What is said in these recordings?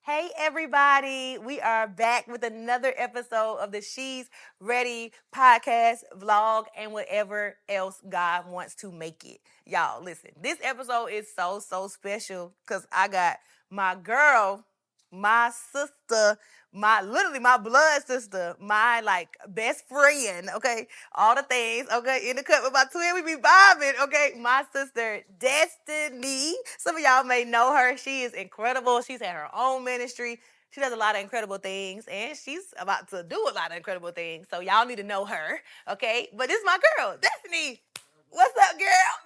Hey everybody, we are back with another episode of the She's Ready podcast, vlog, and whatever else God wants to make it. Y'all, listen, this episode is so special because I got my girl, my sister, literally my blood sister, my like best friend, okay? All the things, okay? In the cut with my twin, we be vibing, okay? My sister, Destiney. Some of y'all may know her. She is incredible. She's had her own ministry. She does a lot of incredible things, and she's about to do a lot of incredible things. So y'all need to know her, okay? But this is my girl, Destiny. What's up, girl?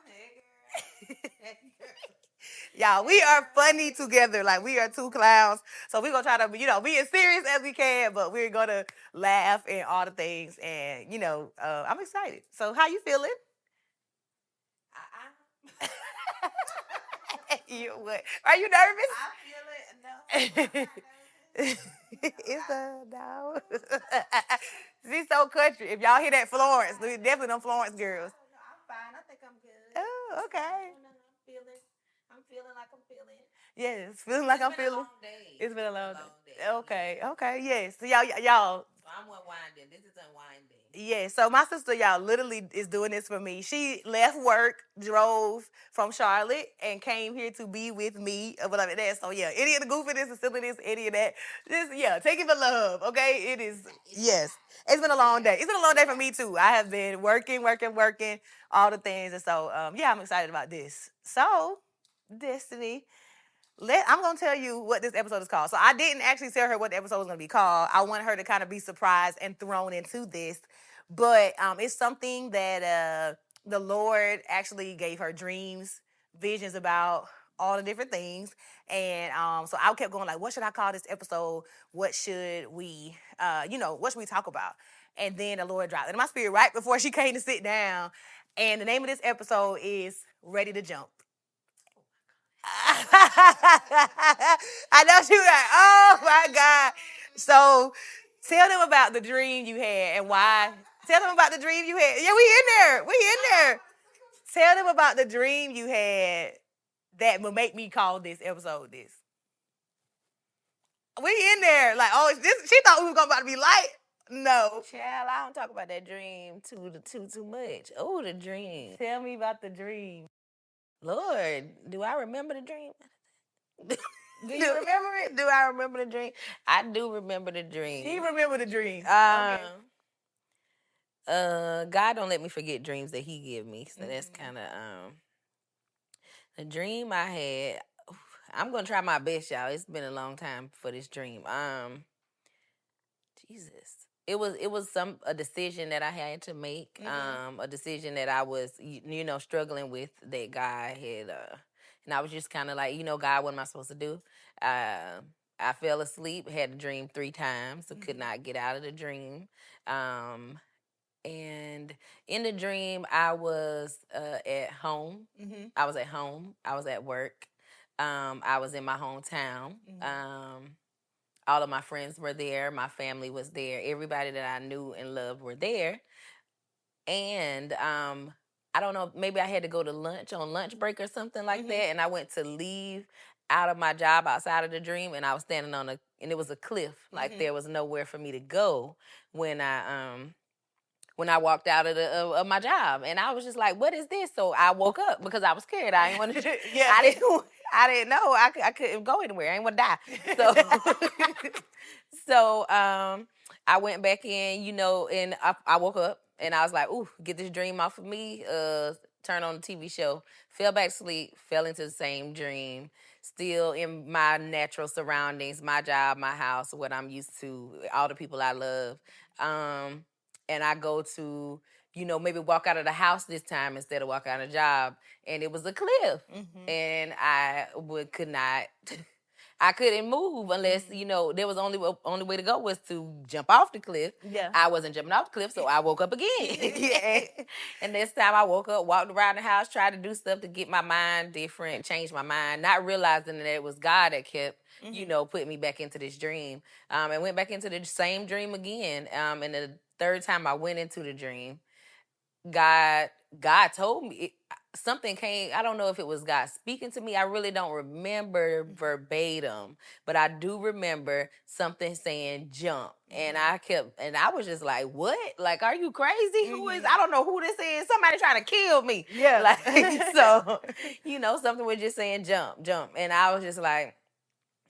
Y'all, we are funny together. Like, we are two clowns. So we're going to try to, be as serious as we can, but we're going to laugh and all the things. And, I'm excited. So how you feeling? You what? Are you nervous? I feel it. No. It's a no. She's so country. If y'all hear that Florence, we definitely them Florence girls. No, I'm fine. I think I'm good. Oh, okay. I'm feeling like I'm feeling. Yes, feeling like I'm feeling. It's been a long day. Okay, yes. So y'all. So I'm unwinding. This is unwinding. Yeah, so my sister, y'all, literally is doing this for me. She left work, drove from Charlotte, and came here to be with me, or whatever that. So yeah, any of the goofiness, the silliness, any of that, just take it for love, okay? It is, yes. It's been a long day. It's been a long day for me too. I have been working, all the things, and so yeah, I'm excited about this. So, Destiny. I'm going to tell you what this episode is called. So I didn't actually tell her what the episode was going to be called. I want her to kind of be surprised and thrown into this. But it's something that the Lord actually gave her dreams, visions about all the different things. And so I kept going like, what should I call this episode? What should we, what should we talk about? And then the Lord dropped it in my spirit right before she came to sit down. And the name of this episode is Ready to Jump. I know she was like, oh my God. So tell them about the dream you had and why. Tell them about the dream you had. Yeah, we in there. Tell them about the dream you had that would make me call this episode this. We in there. Like, oh, she thought we were about to be light. No. Child, I don't talk about that dream too much. Oh, the dream. Tell me about the dream. Lord, do I remember the dream? Do you remember it? Do I remember the dream? I do remember the dream. She remember the dream. Okay. God don't let me forget dreams that He give me. So that's kind of the dream I had. I'm gonna try my best, y'all. It's been a long time for this dream. Jesus. It was a decision that I had to make. A decision that I was struggling with, that God had and I was just kind of like, God, what am I supposed to do? I fell asleep, had a dream 3 times, so could not get out of the dream. And in the dream, I was at home. I was at home. I was at work. I was in my hometown. All of my friends were there. My family was there. Everybody that I knew and loved were there. And I don't know, maybe I had to go to lunch on lunch break or something like that. And I went to leave out of my job outside of the dream, and I was standing and it was a cliff. Like there was nowhere for me to go when I walked out of my job, and I was just like, "What is this?" So I woke up because I was scared. I didn't want to. Yeah. I didn't know I couldn't go anywhere. I didn't want to die. So I went back in, and I woke up and I was like, "Ooh, get this dream off of me." Turn on the TV show. Fell back to sleep. Fell into the same dream. Still in my natural surroundings, my job, my house, what I'm used to, all the people I love. And I go to, maybe walk out of the house this time instead of walk out of the job. And it was a cliff. And I couldn't move unless, there was only way to go was to jump off the cliff. Yeah. I wasn't jumping off the cliff, so I woke up again. Yeah. And this time I woke up, walked around the house, tried to do stuff to get my mind different, change my mind, not realizing that it was God that kept, putting me back into this dream. And went back into the same dream again. And the third time I went into the dream, God told me, something came. I don't know if it was God speaking to me. I really don't remember verbatim, but I do remember something saying jump. And I was just like, what? Like, are you crazy? Who is, I don't know who this is. Somebody trying to kill me. Yeah. Like, so, something was just saying jump, jump. And I was just like,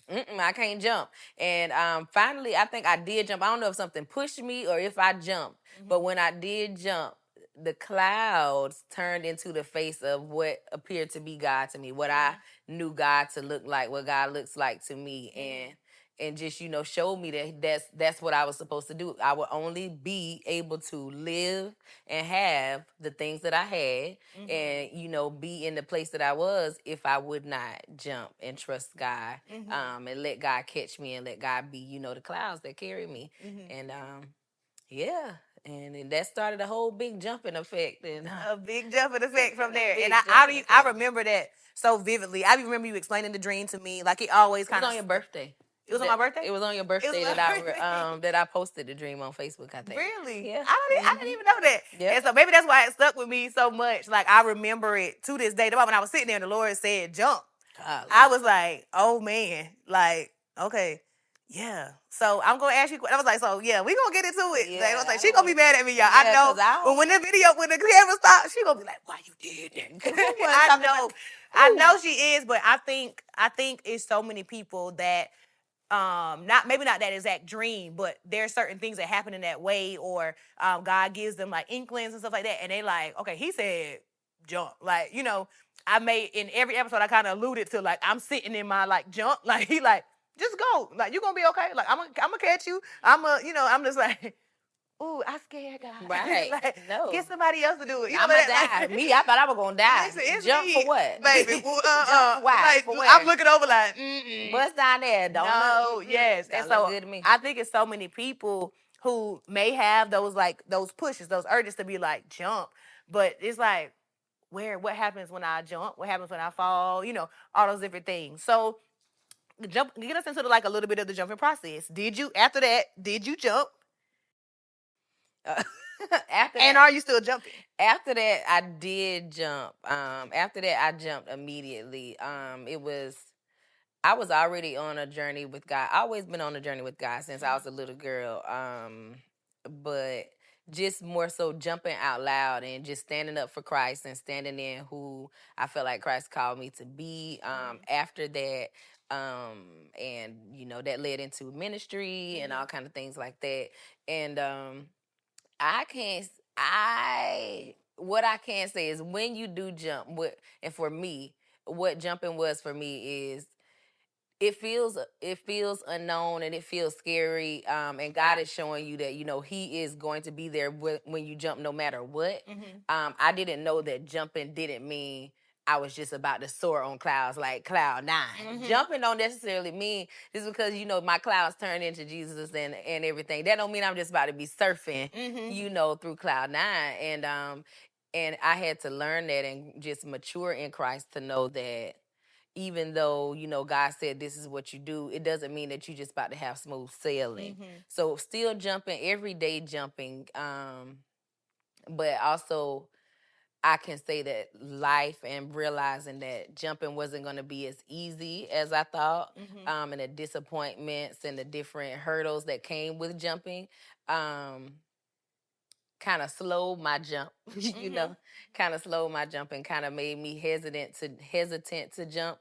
I can't jump. And finally, I think I did jump. I don't know if something pushed me or if I jumped. But when I did jump, the clouds turned into the face of what appeared to be God to me, what I knew God to look like, what God looks like to me. And just, showed me that that's what I was supposed to do. I would only be able to live and have the things that I had and, be in the place that I was if I would not jump and trust God and let God catch me and let God be, the clouds that carry me. And yeah. And that started a whole big jumping effect. And a big jumping effect from there. Big And jumping I effect. remember that so vividly. I remember you explaining the dream to me. Like, it always It kind was of... on your birthday. It was on my birthday? It was on your birthday that I posted the dream on Facebook, I think. Really? Yeah. I didn't even know that. Yeah. And so maybe that's why it stuck with me so much. Like, I remember it to this day. When I was sitting there and the Lord said jump, I was like, oh man, like, okay. Yeah. So I'm gonna ask you. I was like, so yeah, we gonna get into it. Yeah, like, I was like, she gonna be mad at me, y'all. Yeah, I know. 'cause I But when the camera stops, she gonna be like, why you did that? I know. I know she is, but I think it's so many people that maybe not that exact dream, but there's certain things that happen in that way, or God gives them like inklings and stuff like that, and they like, okay, he said jump. Like, I made in every episode I kind of alluded to, like, I'm sitting in my like jump, like he like, just go, like, you gonna be okay, like I'm gonna catch you. I'm just like, ooh, I scared God. Right. Like, No. get somebody else to do it. I'm gonna die. Me, I thought I was gonna die. Listen, it's jump me, for what? baby? Jump for why? Like, For where? I'm looking over like, What's down there? Don't no, look, yes. don't And look so good to me. I think it's so many people who may have those pushes, those urges to be like jump, but it's like, what happens when I jump? What happens when I fall? All those different things. So get us into like a little bit of the jumping process. After that, did you jump? And are you still jumping? After that, I did jump. After that, I jumped immediately. I was already on a journey with God. I always been on a journey with God since I was a little girl. But just more so jumping out loud and just standing up for Christ and standing in who I felt like Christ called me to be. After that, and that led into ministry and all kind of things like that. And what I can say is when you do jump, and for me, what jumping was for me is it feels unknown and it feels scary. And God is showing you that, he is going to be there when you jump no matter what. I didn't know that jumping didn't mean I was just about to soar on clouds like cloud 9. Jumping don't necessarily mean just because, my clouds turn into Jesus and everything. That don't mean I'm just about to be surfing, through cloud 9. And I had to learn that and just mature in Christ to know that even though, God said this is what you do, it doesn't mean that you just about to have smooth sailing. So still jumping, everyday jumping. But also I can say that life and realizing that jumping wasn't going to be as easy as I thought, and the disappointments and the different hurdles that came with jumping, kind of slowed my jump, kind of slowed my jump and kind of made me hesitant to jump.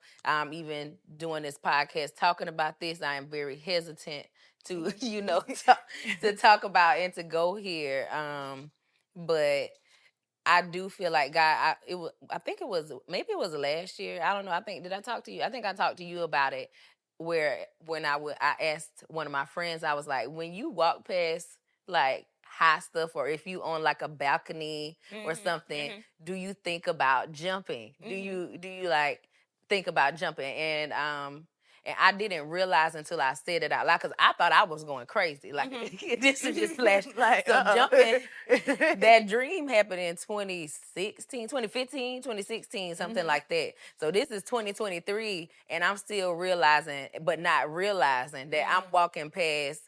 Even doing this podcast, talking about this, I am very hesitant to, to talk about and to go here. But I do feel like God, I think it was last year. I don't know. Did I talk to you? I think I talked to you about it where when I asked one of my friends, I was like, when you walk past like high stuff or if you on like a balcony or something, do you think about jumping? Do you like think about jumping? And I didn't realize until I said it out loud because I thought I was going crazy. Like, this is just flash. Like, so jumping, that dream happened in 2016, something like that. So this is 2023, and I'm still realizing, but not realizing that I'm walking past,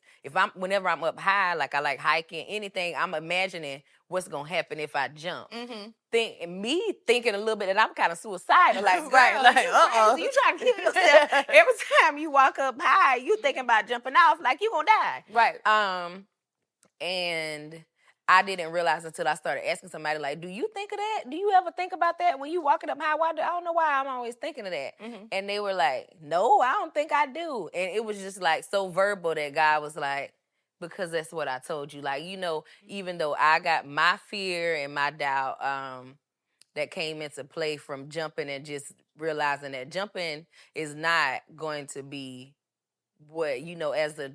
whenever I'm up high, like I like hiking, anything, I'm imagining what's gonna happen if I jump. Mm-hmm. Me thinking a little bit that I'm kind of suicidal, like, Right, girl, like, you crazy, you trying to kill yourself. Every time you walk up high, you thinking about jumping off, like you gonna die. Right. And I didn't realize until I started asking somebody, like, do you think of that? Do you ever think about that when you walking up high? I don't know why I'm always thinking of that. Mm-hmm. And they were like, no, I don't think I do. And it was just like so verbal that God was like, because that's what I told you. Like, even though I got my fear and my doubt that came into play from jumping and just realizing that jumping is not going to be what, as a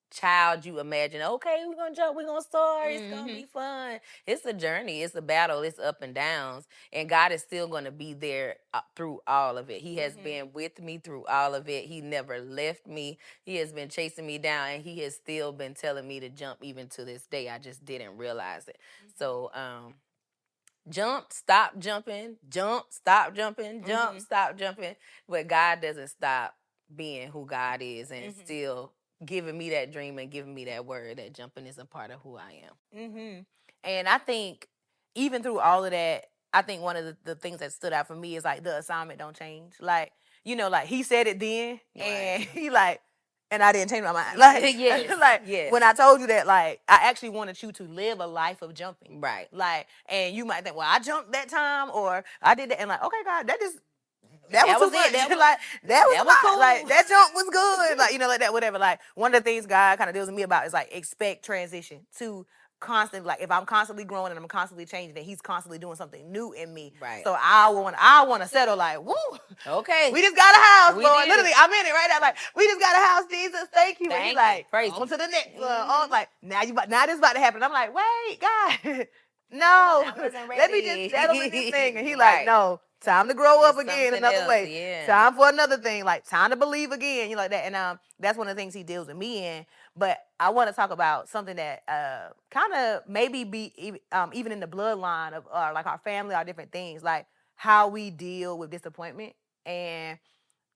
child you imagine, okay, we're going to jump, we're going to soar, it's going to be fun. It's a journey, it's a battle, it's up and downs. And God is still going to be there through all of it. He has been with me through all of it. He never left me. He has been chasing me down, and he has still been telling me to jump even to this day. I just didn't realize it. So, jump, stop jumping, jump, stop jumping, jump, stop jumping. But God doesn't stop being who God is and still giving me that dream and giving me that word that jumping is a part of who I am. Mm-hmm. And I think even through all of that, I think one of the things that stood out for me is like the assignment don't change. Like, like he said it then, and he like, and I didn't change my mind. Like, yes. When I told you that, like, I actually wanted you to live a life of jumping. Right. Like, and you might think, well, I jumped that time or I did that. And like, okay, God, that was too much. That was cool. Like, that jump was good. Like, like that, whatever. Like, one of the things God kind of deals with me about is like, expect transition to constantly, like, if I'm constantly growing and I'm constantly changing, then he's constantly doing something new in me. Right. So I want to settle like, woo. Okay. We just got a house, Lord. Literally, I'm in it right now. Like, we just got a house, Jesus. Thank you. And he's like, on to the next one. Like, now this is about to happen. I'm like, wait, God. No. Let me just settle in this thing. And he like, no. Time to grow up again another way. Yeah. Time for another thing. Like, time to believe again. Like that. And that's one of the things he deals with me in. But I want to talk about something that kind of maybe be even in the bloodline of like our family, our different things, like how we deal with disappointment and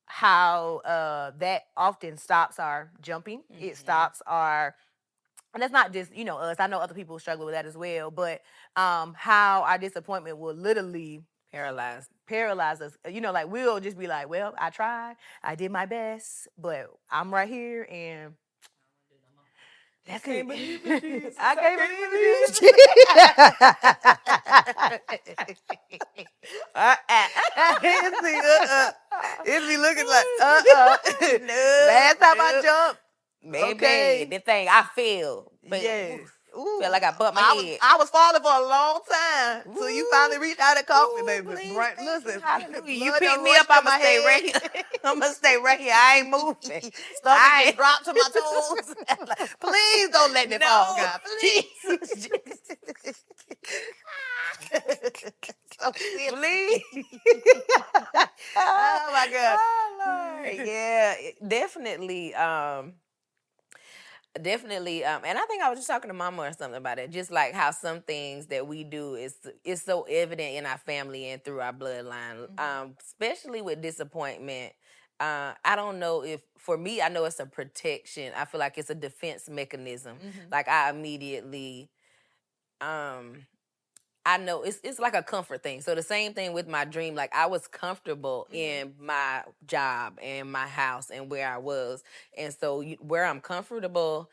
how that often stops our jumping. It stops our, and that's not just us. I know other people struggle with that as well. But how our disappointment will literally paralyze us. Like we'll just be like, well, I tried, I did my best, but I'm right here and that's it. I can't believe it. It's me looking like no. Last time I jumped, maybe the thing I feel. Yes. Ooh, feel like I bumped my head. I was falling for a long time until you finally reached out and caught me, baby. Please, listen, you pick me up, I'm gonna stay right here. I'm gonna stay right here. I ain't moving. I drop to my toes. Please don't let me fall, God. Please. Please. Oh my God. Oh Lord. Yeah, definitely. Definitely, and I think I was just talking to Mama or something about it. Just like how some things that we do is so evident in our family and through our bloodline, especially with disappointment. I don't know if, for me, I know it's a protection. I feel like it's a defense mechanism. Like I immediately, I know it's like a comfort thing. So the same thing with my dream. Like I was comfortable in my job and my house and where I was. And so where I'm comfortable,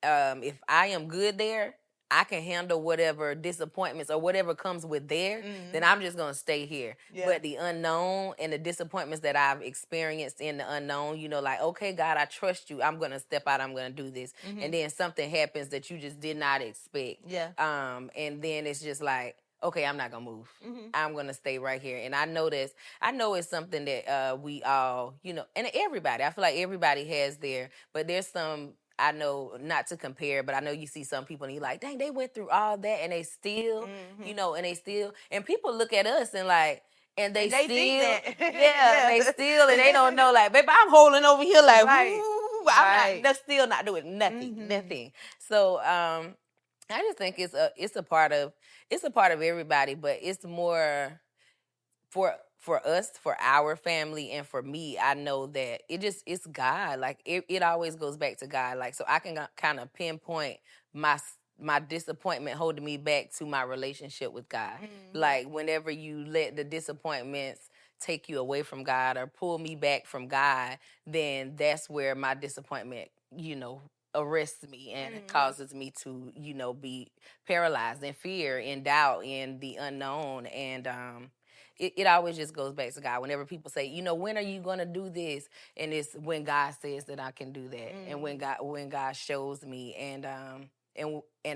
if I am good there, I can handle whatever disappointments or whatever comes with there, then I'm just going to stay here. Yeah. But the unknown and the disappointments that I've experienced in the unknown, like, okay, God, I trust you. I'm going to step out. I'm going to do this. And then something happens that you just did not expect. Yeah. And then it's just like, okay, I'm not going to move. I'm going to stay right here. And I know it's something that we all, and everybody, I feel like everybody has but there's some, I know, not to compare, but I know you see some people and you're like, dang, they went through all that and they still, and people look at us and like, and they still, think that. They still, and they don't know, like, baby, I'm holding over here like, I'm still not doing nothing, nothing. So, I just think it's a part of everybody, but it's more for us, for our family, and for me. I know that it's God. Like it always goes back to God. Like, so I can kind of pinpoint my disappointment holding me back to my relationship with God. Mm-hmm. Like whenever you let the disappointments take you away from God or pull me back from God, then that's where my disappointment, arrests me and causes me to, be paralyzed in fear, in doubt, in the unknown. And it always just goes back to God. Whenever people say, when are you gonna do this? And it's when God says that I can do that, and when God shows me, and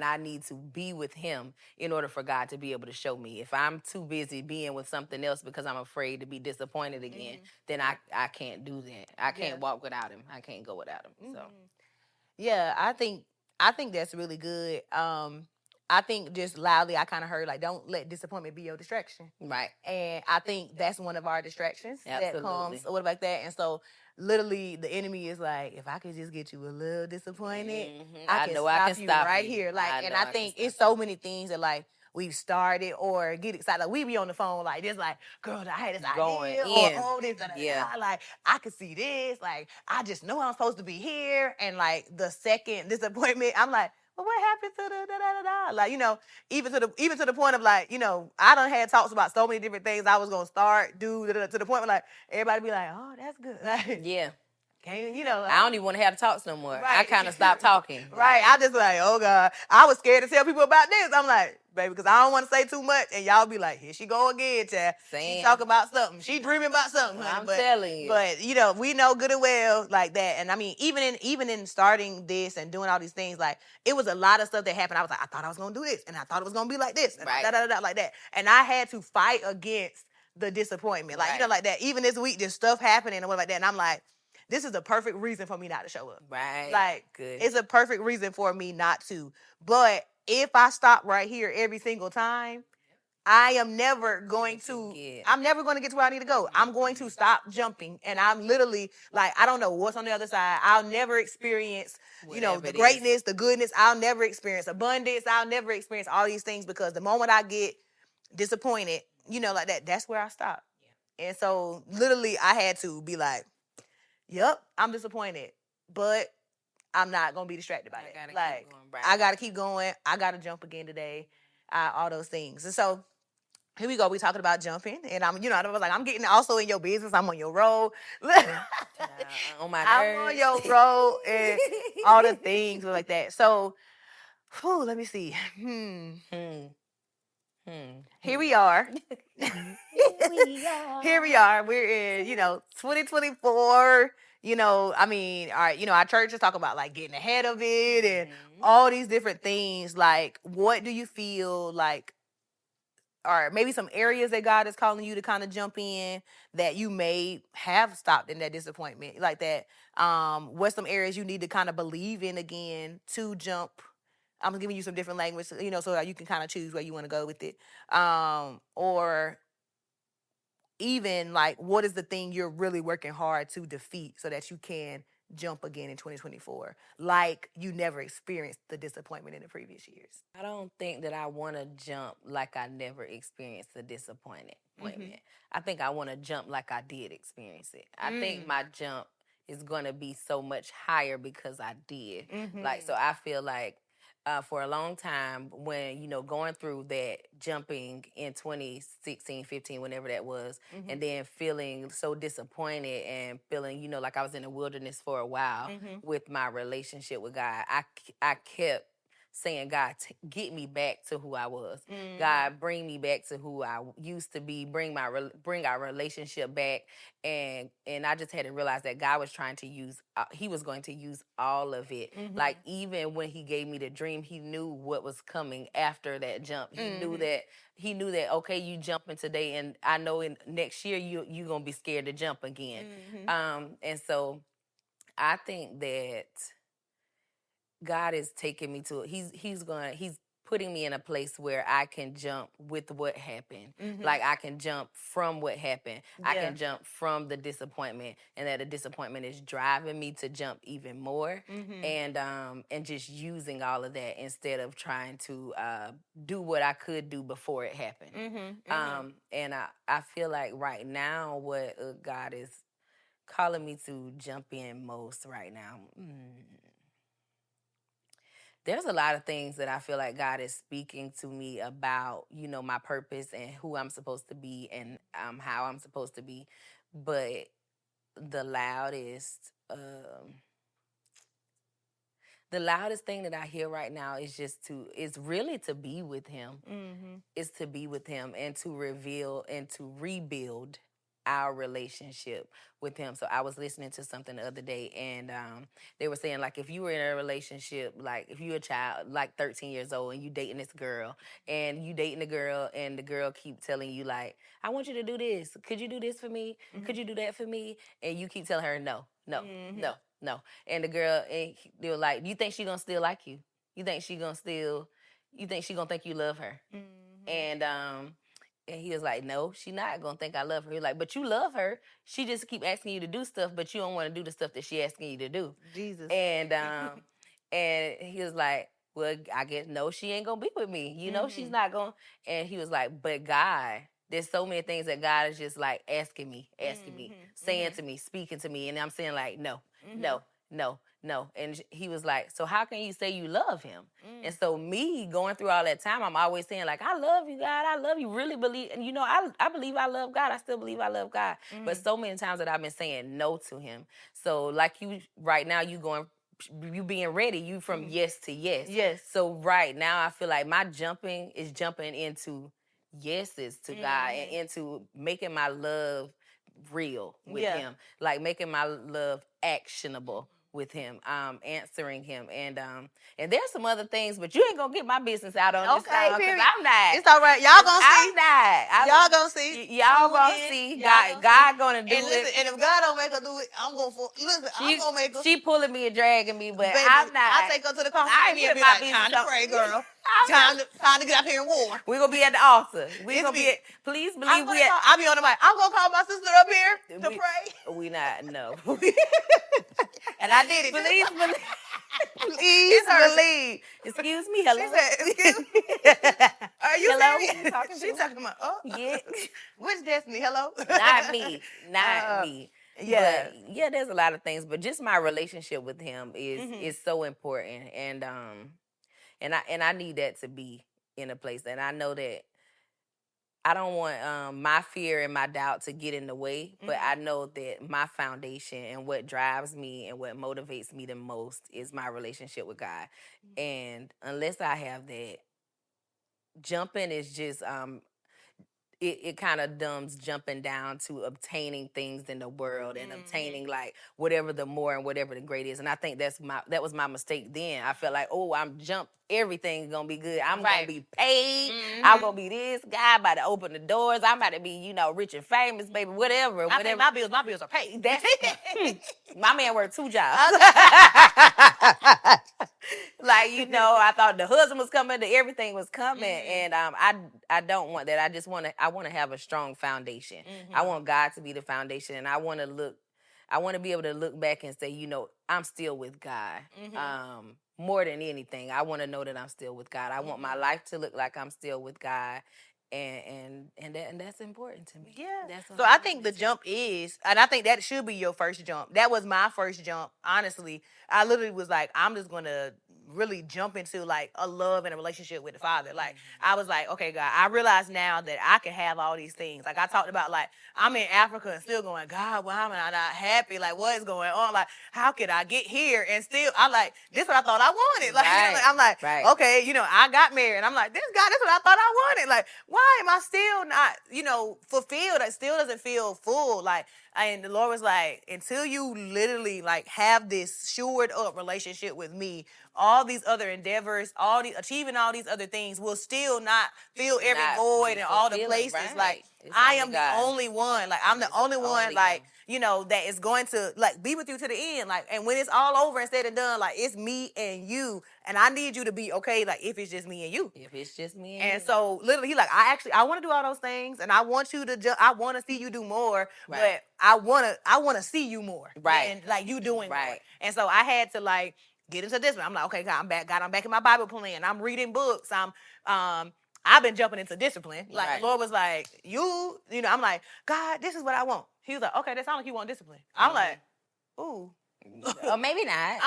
I need to be with Him in order for God to be able to show me. If I'm too busy being with something else because I'm afraid to be disappointed again, then I can't do that. I can't walk without Him. I can't go without Him. So. Yeah, I think that's really good. I think just loudly I kind of heard like, don't let disappointment be your distraction. Right. And I think that's one of our distractions that comes or what like that. And so literally the enemy is like, if I could just get you a little disappointed, I can stop you right here. Like, and I think it's so many things that like we've started or get excited. Like we be on the phone like this, like, girl, I had this idea or oh this, like I could see this. Like I just know I'm supposed to be here. And like the second disappointment, I'm like, well, what happened to the da-da-da-da? Like, even to the point of like, I done had talks about so many different things I was gonna start, do to the point where like everybody be like, oh, that's good. Like, yeah. Can't, I don't even want to have talks no more. Right. I kind of stopped talking. Right. I just like, oh God. I was scared to tell people about this. I'm like, baby, because I don't want to say too much. And y'all be like, here she go again, child. She talk about something. She dreaming about something. I'm telling you. But, we know good and well like that. And I mean, even in starting this and doing all these things, like, it was a lot of stuff that happened. I was like, I thought I was going to do this. And I thought it was going to be like this. And like that. And I had to fight against the disappointment. Like, like that. Even this week, there's stuff happening and what like that. And I'm like, this is the perfect reason for me not to show up. Right. Like, good. It's a perfect reason for me not to. But if I stop right here every single time, I am never going to, I'm never going to get to where I need to go. I'm going to stop jumping. And I'm literally like, I don't know what's on the other side. I'll never experience, the greatness, the goodness. I'll never experience abundance. I'll never experience all these things because the moment I get disappointed, like that, that's where I stop. Yeah. And so literally I had to be like, yep, I'm disappointed, but I'm not gonna be distracted by it. Like, I gotta keep going. I gotta jump again today. All those things. And so here we go. We talking about jumping, and I was like, I'm getting also in your business. I'm on your road. On my nerves. I'm on your road and all the things like that. So, let me see. Here we are. Here we are. We're in, 2024. I mean, all right, our church is talking about like getting ahead of it and all these different things. Like, what do you feel like or maybe some areas that God is calling you to kind of jump in that you may have stopped in that disappointment like that? What's some areas you need to kind of believe in again to jump? I'm giving you some different language, so that you can kind of choose where you want to go with it. Or even like, what is the thing you're really working hard to defeat so that you can jump again in 2024, like you never experienced the disappointment in the previous years? I don't think that I want to jump like I never experienced the disappointment. I think I want to jump like I did experience it. I think my jump is going to be so much higher because I did. Like, so I feel like for a long time when, going through that jumping in 2016, 15, whenever that was, and then feeling so disappointed and feeling, like I was in the wilderness for a while with my relationship with God, I kept saying, God, get me back to who I was. God, bring me back to who I used to be. Bring our relationship back. And I just had to realize that God was trying to use, he was going to use all of it. Like, even when he gave me the dream, he knew what was coming after that jump. He knew that, okay, you jumping today, and I know in next year you're going to be scared to jump again. And so I think that God is taking me to, he's putting me in a place where I can jump with what happened. Like, I can jump from what happened. Yeah. I can jump from the disappointment, and that the disappointment is driving me to jump even more. And just using all of that instead of trying to do what I could do before it happened. And I feel like right now what God is calling me to jump in most right now. there's a lot of things that I feel like God is speaking to me about, my purpose and who I'm supposed to be and how I'm supposed to be. But the loudest, thing that I hear right now is really to be with him. Mm-hmm. Is to be with him and to reveal and to rebuild our relationship with him. So I was listening to something the other day, and they were saying, like, if you were in a relationship, like if you're a child, like 13 years old, and you dating this girl, and you dating the girl, and the girl keep telling you, like, I want you to do this. Could you do this for me? Mm-hmm. Could you do that for me? And you keep telling her, no, no, Mm-hmm. no, no. And the girl, and they were like, you think she gonna still like you? You think she gonna think you love her? Mm-hmm. And he was like, no, she not gonna think I love her. He was like, but you love her. She just keep asking you to do stuff, but you don't want to do the stuff that she asking you to do. Jesus. And and he was like, well, I guess no, she ain't gonna be with me. She's not gonna. And he was like, but God, there's so many things that God is just like asking me, saying to me, speaking to me, and I'm saying like, no, no, no, no. And he was like, so how can you say you love him? And so me going through all that time, I'm always saying like, I love you, God. I love you. Really believe. And I believe I love God. I still believe I love God. But so many times that I've been saying no to him. So like you right now, you being ready, you from yes to yes. Yes. So right now I feel like my jumping is jumping into yeses to God and into making my love real with him. Like making my love actionable with him, answering him, and there's some other things, but you ain't gonna get my business out on this time, because I'm not. It's all right. Y'all gonna see. I'm not. Y'all gonna see. Y'all gonna see. God gonna do and listen, it. And if God don't make her do it, I'm gonna make her. She pulling me and dragging me, but Baby, I'm not. I take her to the coffee and be my like, business time to up. pray, girl. time to get up here and war. We're gonna be at the altar. We're gonna be at, please believe we at. I'll be on the mic. I'm gonna call my sister up here to pray. We not, no. And I did it. Please believe. Please believe. Excuse me, hello. She said, excuse me. Are you hello? serious? She's talking about, yeah. Which Destiny? Hello? Not me. Not me. Yeah. But yeah, there's a lot of things, but just my relationship with him is so important, and I need that to be in a place, and I know that I don't want my fear and my doubt to get in the way, but I know that my foundation and what drives me and what motivates me the most is my relationship with God. And unless I have that, jumping is just it kind of dumbs jumping down to obtaining things in the world and obtaining like whatever the more and whatever the great is. And I think that was my mistake then. I felt like, oh, I'm jumped. Everything's gonna be good. I'm gonna be paid. I'm gonna be this guy. I'm about to open the doors. I'm about to be, rich and famous, baby. Whatever. I think my bills are paid. That's my man worked 2 jobs. Like, I thought the husband was coming, everything was coming, and I don't want that. I want to have a strong foundation. I want God to be the foundation, and I want to be able to look back and say, I'm still with God. More than anything, I want to know that I'm still with God. I want my life to look like I'm still with God. And that's important to me. Yeah. So I think the jump is, and I think that should be your first jump. That was my first jump. Honestly, I literally was like, I'm just gonna really jump into like a love and a relationship with the Father. Like I was like, okay, God, I realize now that I can have all these things. Like I talked about, like I'm in Africa and still going, God, why am I not happy? Like what is going on? Like how could I get here and still? I'm like, this is what I thought I wanted. Like I'm like, okay, I got married, and I'm like, this God, this is what I thought I wanted. Like why am I still not, fulfilled? It still doesn't feel full. Like, and the Lord was like, until you literally like have this shored up relationship with me, all these other endeavors, achieving all these other things will still not fill every void and all the places. Right. Like I am the only one. Like I'm the only one. Like that is going to like be with you to the end. Like, and when it's all over and said and done, like it's me and you, and I need you to be okay. Like if it's just me and you. If it's just me and you. And so literally, he like, I want to do all those things, and I want you to. I want to see you do more, but I want to see you more, and like you doing more. And so I had to like get into this one. I'm like, okay, God, I'm back. God, I'm back in my Bible plan. I'm reading books. I've been jumping into discipline. Like the Lord was like, I'm like, God, this is what I want. He was like, okay, that sounds like you want discipline. I'm like, ooh. Or maybe not.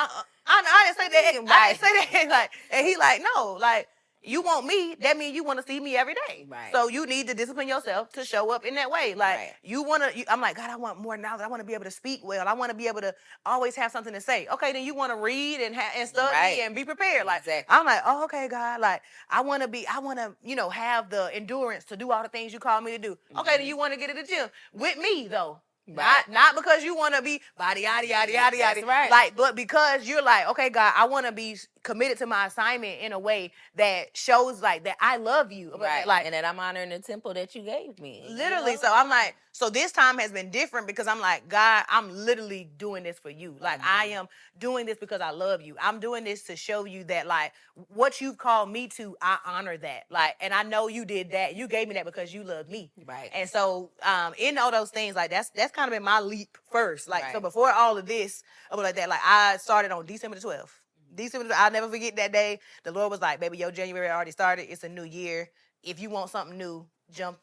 I didn't say that. Right. I didn't say that. Like, and he like, no, like, you want me, that means you want to see me every day. Right. So you need to discipline yourself to show up in that way. Like, Right. you want to, I'm like, God, I want more knowledge. I want to be able to speak well. I want to be able to always have something to say. Okay, then you want to read and study Right. and be prepared. Like, Exactly. I'm like, oh, okay, God. Like, I want to, have the endurance to do all the things you call me to do. Okay, then you want to get at the gym with me, though. Right. Not because you want to be body yada yada yada yada. That's right. Like, but because you're like, okay, God, I want to be committed to my assignment in a way that shows like that I love you. Right. Like, and that I'm honoring the temple that you gave me. literally. You know? So I'm like, so this time has been different because I'm like, God, I'm literally doing this for you. Like, I am doing this because I love you. I'm doing this to show you that, like, what you've called me to, I honor that. Like, and I know you did that. You gave me that because you love me. Right. And so, in all those things, like, that's kind of been my leap first. Like, so Right. before all of this, I was like that. Like, I started on December the 12th. I'll never forget that day. The Lord was like, baby, your January already started. It's a new year. If you want something new, jump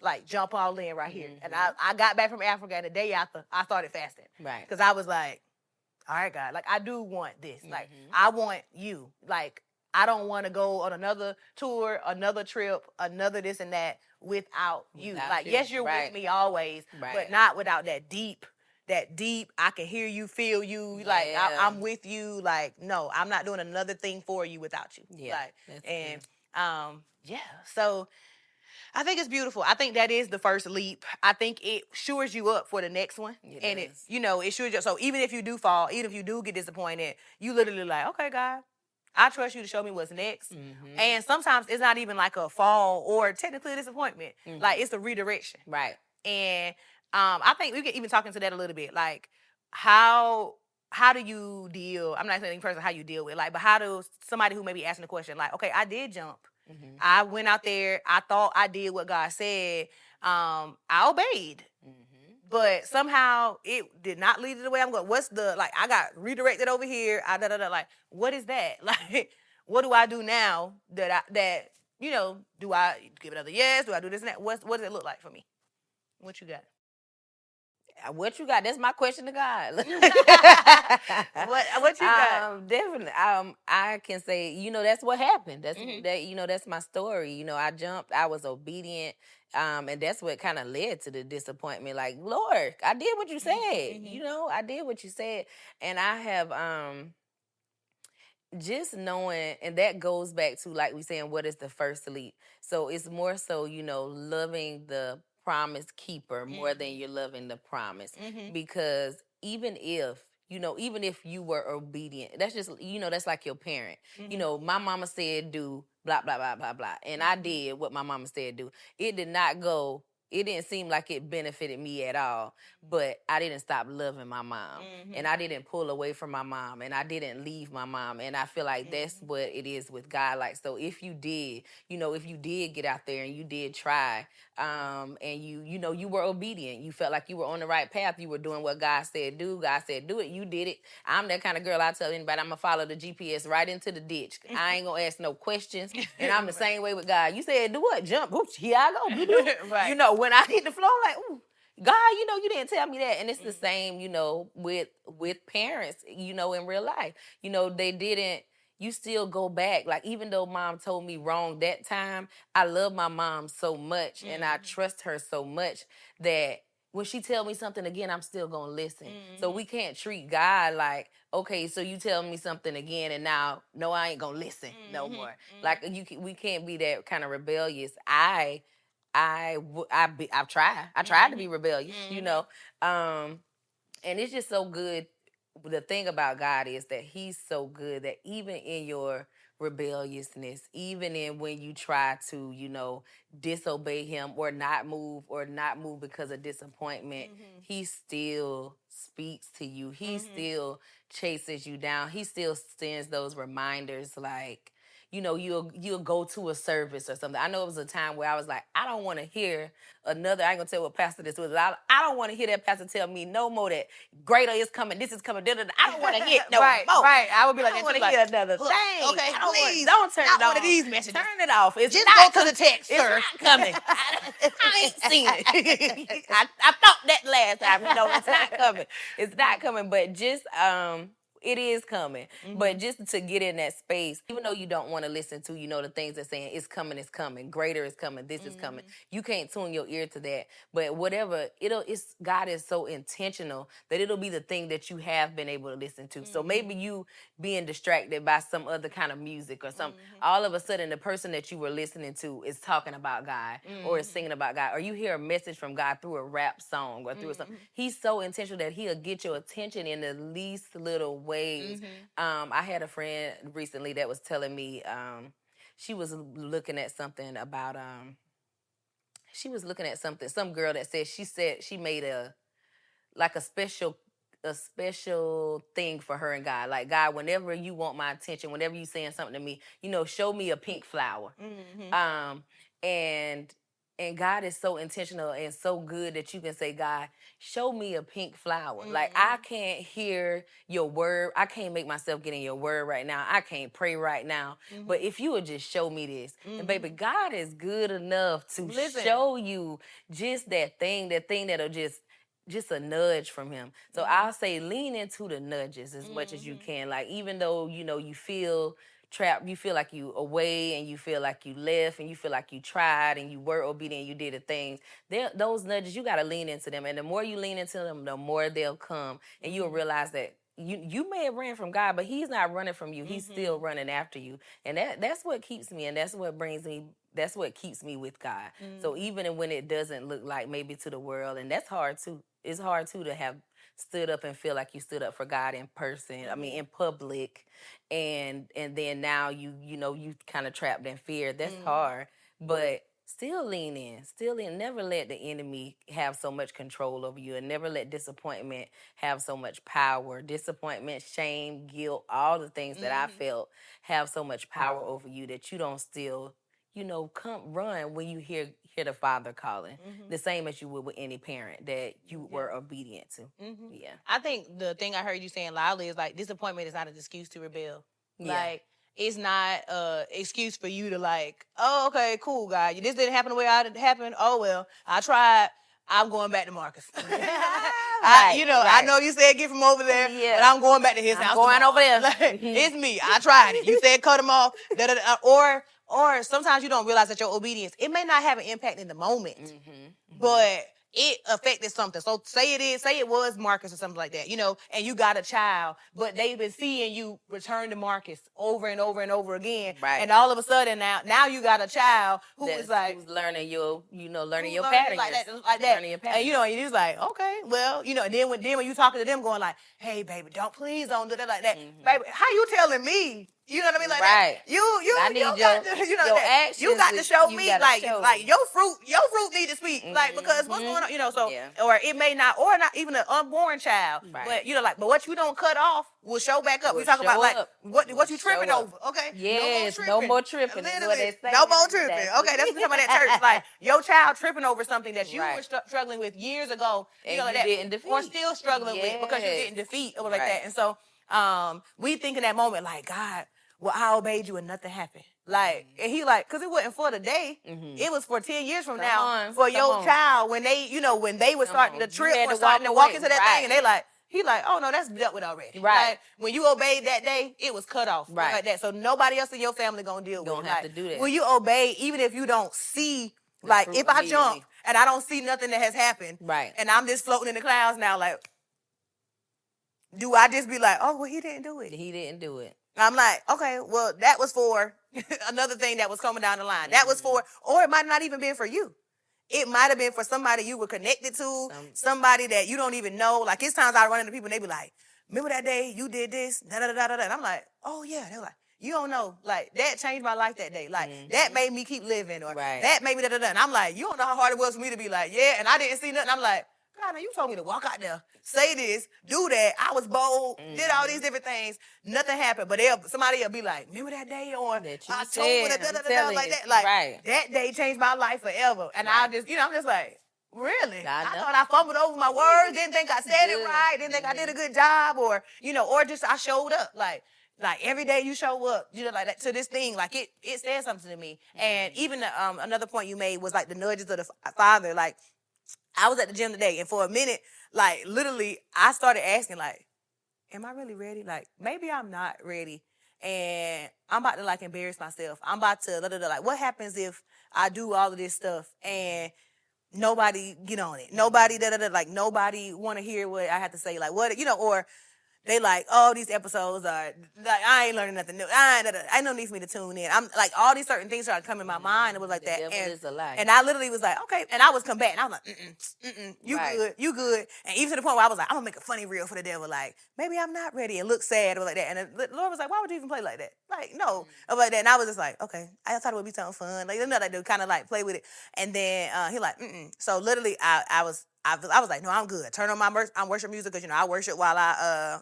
all in right here. And I got back from Africa, and the day after, I started fasting. Right. Because I was like, all right, God, like, I do want this. Like, I want you. Like, I don't want to go on another tour, another trip, another this and that without you. Like, yes, you're Right. with me always, Right. but not without that deep, I can hear you, feel you. Like, Yeah. I'm with you. Like, no, I'm not doing another thing for you without you. Yeah, Like, that's and good. yeah. So I think it's beautiful. I think that is the first leap. I think it shores you up for the next one. It and does. it shores you. So even if you do fall, even if you do get disappointed, you literally like, okay, God, I trust you to show me what's next. And sometimes it's not even like a fall or technically a disappointment. Like, it's a redirection. Right. And I think we can even talk into that a little bit. Like, how do you deal? I'm not saying in person how you deal with, like, but how does somebody who may be asking the question, like, okay, I did jump. I went out there. I thought I did what God said. I obeyed. But somehow it did not lead to the way I'm going. What's the, like, I got redirected over here. Like, what is that? Like, what do I do now do I give another yes? Do I do this and that? What does it look like for me? What you got? What you got? That's my question to God. What you got? Definitely. I can say, that's what happened. That's that's my story. I jumped. I was obedient. And that's what kind of led to the disappointment. Like, Lord, I did what you said. I did what you said, and I have just knowing, and that goes back to, like we saying, what is the first leap? So it's more so, loving the promise keeper more than you're loving the promise. Because even if you were obedient, that's just, that's like your parent. My mama said do blah, blah, blah, blah, blah. And I did what my mama said do. It didn't seem like it benefited me at all, but I didn't stop loving my mom. And I didn't pull away from my mom, and I didn't leave my mom. And I feel like that's what it is with God. Like, so if you did get out there and you did try, and you were obedient, you felt like you were on the right path, you were doing what God said do, it, you did it. I'm that kind of girl. I tell anybody, I'm gonna follow the GPS right into the ditch. I ain't gonna ask no questions. And I'm the same way with God. You said do what? Jump. Oops, here I go. Right. When I hit the floor, like, ooh, God, you didn't tell me that. And it's the same, with parents, in real life. They didn't, you still go back. Like, even though mom told me wrong that time, I love my mom so much and I trust her so much that when she tell me something again, I'm still going to listen. So we can't treat God like, okay, so you tell me something again and now, no, I ain't going to listen no more. Like, we can't be that kind of rebellious. I've tried. I tried to be rebellious, and it's just so good. The thing about God is that He's so good that even in your rebelliousness, even in when you try to, disobey Him or not move because of disappointment, He still speaks to you. He still chases you down. He still sends those reminders, like, you'll go to a service or something. I know it was a time where I was like, I don't want to hear another, I ain't going to tell what pastor this was. I don't want to hear that pastor tell me no more that greater is coming, this is coming. I don't want to hear no more. Right. I would be like, I don't want to hear another thing. Okay, please. Don't turn not it off. one of these messages. Turn it off. It's Just not go to the text, sir. It's not coming. I ain't seen it. I thought that last time. No, it's not coming. It's not coming. But just it is coming. But just to get in that space, even though you don't want to listen to, the things that's saying it's coming, greater is coming, this is coming. You can't tune your ear to that. But whatever, it's God is so intentional that it'll be the thing that you have been able to listen to. So maybe you being distracted by some other kind of music or something, all of a sudden the person that you were listening to is talking about God or is singing about God, or you hear a message from God through a rap song or through something. He's so intentional that he'll get your attention in the least little ways. I had a friend recently that was telling me she was looking at something about some girl that said she made a special thing for her and God. Like, God, whenever you want my attention, whenever you saying something to me, show me a pink flower. And God is so intentional and so good that you can say, God, show me a pink flower. Like, I can't hear your word. I can't make myself get in your word right now. I can't pray right now. But if you would just show me this. And baby, God is good enough to show you just that thing that'll just a nudge from him. So I'll say lean into the nudges as much as you can. Like, even though, you feel trapped, you feel like you away and you feel like you left and you feel like you tried and you were obedient, you did the things. Those nudges, you got to lean into them. And the more you lean into them, the more they'll come. And you'll realize that you may have ran from God, but he's not running from you. He's still running after you. And that's what keeps me, and that's what keeps me with God. So even when it doesn't look like maybe to the world, and that's hard too. It's hard too to have stood up and feel like you stood up for God in person. I mean, in public, and then now you kind of trapped in fear. That's hard, but still lean in. Never let the enemy have so much control over you, and never let disappointment have so much power. Disappointment, shame, guilt, all the things that I felt have so much power over you that you don't still, come run when you hear the Father calling, the same as you would with any parent that you were obedient to. Yeah. I think the thing I heard you saying loudly is like, disappointment is not an excuse to rebel. Yeah. Like, it's not an excuse for you to like, oh, okay, cool, God. This didn't happen the way I happened. Oh, well, I tried. I'm going back to Marcus. I know you said get from over there, but I'm going back to his house. I'm going over there. Like, it's me. I tried it. You said cut him off. Or sometimes you don't realize that your obedience, it may not have an impact in the moment, but it affected something. So say it was Marcus or something like that, and you got a child, but they've been seeing you return to Marcus over and over and over again. Right. And all of a sudden now you got a child who's learning your patterns. Like that. Learning your patterns. And and he's like, okay, well, and then when you talking to them going like, hey baby, please don't do that like that. Baby, how you telling me? You know what I mean? Like that. I need your actions. You got to show me like your fruit need to speak. Like, because what's going on, or it may not, or not even an unborn child. Right. But but what you don't cut off will show back up. We talk about like what you tripping over. Okay. Yes, no more tripping. That's what they say. No more tripping. Okay, that's what we're talking about at church. Like, your child tripping over something that you were struggling with years ago. And you didn't defeat. Or still struggling with because you didn't defeat or like that. And so we think in that moment like, God, well, I obeyed you and nothing happened. Like, and he like, because it wasn't for the day. It was for 10 years from now for your child when they, when they were starting to trip or starting to walk into that thing, and he like, oh no, that's dealt with already. Right. Like, when you obeyed that day, it was cut off. Right. Like that. So nobody else in your family gonna deal with it. Don't have to do that. Will you obey even if you don't see, like, if I jump and I don't see nothing that has happened, right, and I'm just floating in the clouds now, like, do I just be like, oh, well, he didn't do it. He didn't do it. I'm like, okay, well, that was for another thing that was coming down the line. That was for, or it might not even been for you. It might have been for somebody you were connected to, somebody that you don't even know. Like, it's times I run into people and they be like, remember that day you did this, da-da-da-da-da. And I'm like, oh, yeah. They're like, you don't know. Like, that changed my life that day. Like, that made me keep living, or that made me da-da-da. And I'm like, you don't know how hard it was for me to be like, yeah, and I didn't see nothing. I'm like, God, now you told me to walk out there, say this, do that. I was bold, did all these different things. Nothing happened. But somebody will be like, remember that day on October, like that? Like, that day changed my life forever. And I just, I'm just like, really? I thought I fumbled over my words, didn't think I said it right, didn't think I did a good job, or just I showed up. Like every day you show up, like that to this thing, like it said something to me. And even another point you made was like the nudges of the Father. Like, I was at the gym today, and for a minute, like, literally, I started asking, like, am I really ready? Like, maybe I'm not ready. And I'm about to like embarrass myself. I'm about to like, what happens if I do all of this stuff and nobody get on it? Nobody like nobody want to hear what I have to say. Like what or they like, oh, these episodes are like I ain't learning nothing new. I no need for me to tune in. I'm like all these certain things started coming in my mind. It was like The that, devil is a lie. and I literally was like, okay, and I was combating. I was like, you Right. good, you good, and even to the point where I was like, I'm gonna make a funny reel for the devil. Like maybe I'm not ready and look sad or like that. And the Lord was like, why would you even play like that? Like no, or like that. And I was just like, okay, I thought it would be something fun, like like to kind of like play with it. And then he like, so literally I was like, no, I'm good. Turn on my worship music because I worship while I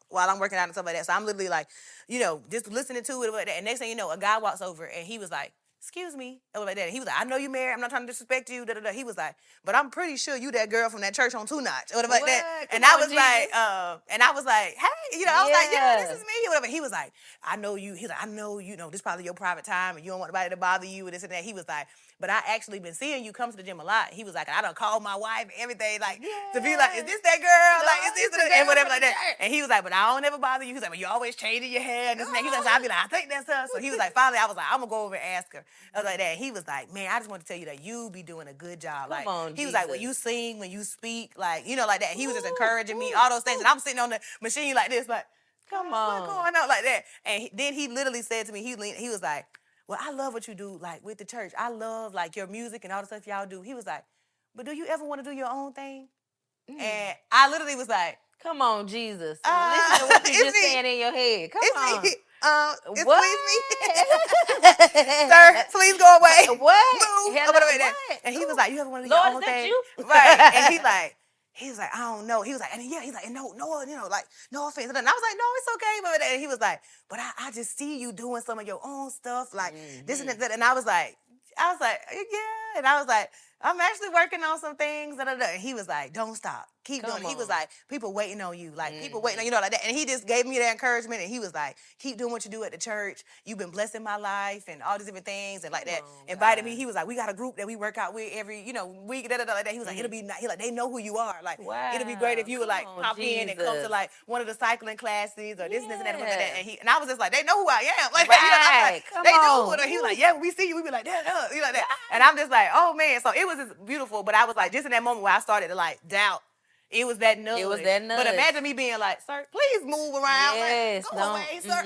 while I'm working out and stuff like that. So I'm literally like, just listening to it like that. And next thing you know, a guy walks over and he was like, excuse me, or like that. And he was like, I know you married. I'm not trying to disrespect you. Da, da, da. He was like, but I'm pretty sure you that girl from that church on Two Notch or whatever like that. And I was like, hey, I was like, yeah, this is me or whatever. He was like, I know you. He's like, I know this is probably your private time and you don't want nobody to bother you and this and that. He was like, but I actually been seeing you come to the gym a lot. He was like, I done called my wife and everything, like, to be like, is this that girl? No, like, is this and whatever like that. And he was like, but I don't ever bother you. He was like, but you always changing your hair and this and that. He was like, so I be like, I think that's her. So he was like, finally, I was like, I'm gonna go over and ask her. I was like that. He was like, man, I just want to tell you that you be doing a good job. Like, he was like, when you sing, when you speak, like, like that. He was just encouraging me, all those things. And I'm sitting on the machine like this, like, come on, what's going on like that? And then he literally said to me, he was like, well, I love what you do, like, with the church. I love, like, your music and all the stuff y'all do. He was like, but do you ever want to do your own thing? And I literally was like, come on, Jesus. Listen to what you just saying in your head. Come on. Excuse me. Sir, please go away. What? Move. What? And he was like, you ever want to do Lord, your own is that thing? you? Right. And he was like, I don't know. He was like, and yeah, he's like, no, like, no offense. And I was like, no, it's okay. And he was like, but I just see you doing some of your own stuff, like this and that. And I was like, yeah. And I was like, I'm actually working on some things. And he was like, don't stop. Keep doing it. He was like, people waiting on you. Like, people waiting on you, like that. And he just gave me that encouragement. And he was like, keep doing what you do at the church. You've been blessing my life and all these different things. And like that. Invited me. He was like, we got a group that we work out with every, week, like that. He was like, it'll be nice. He like, they know who you are. Like, it'll be great if you would like pop in and come to like one of the cycling classes or this and that and that. And I was just like, they know who I am. Like, right. They do. And he was like, yeah, when we see you, we be like, that, like that. And I'm just like, oh man. So it was just beautiful. But I was like, just in that moment where I started to like doubt. It was that nudge. But imagine me being like, sir, please move around. Yes, like, go away, sir.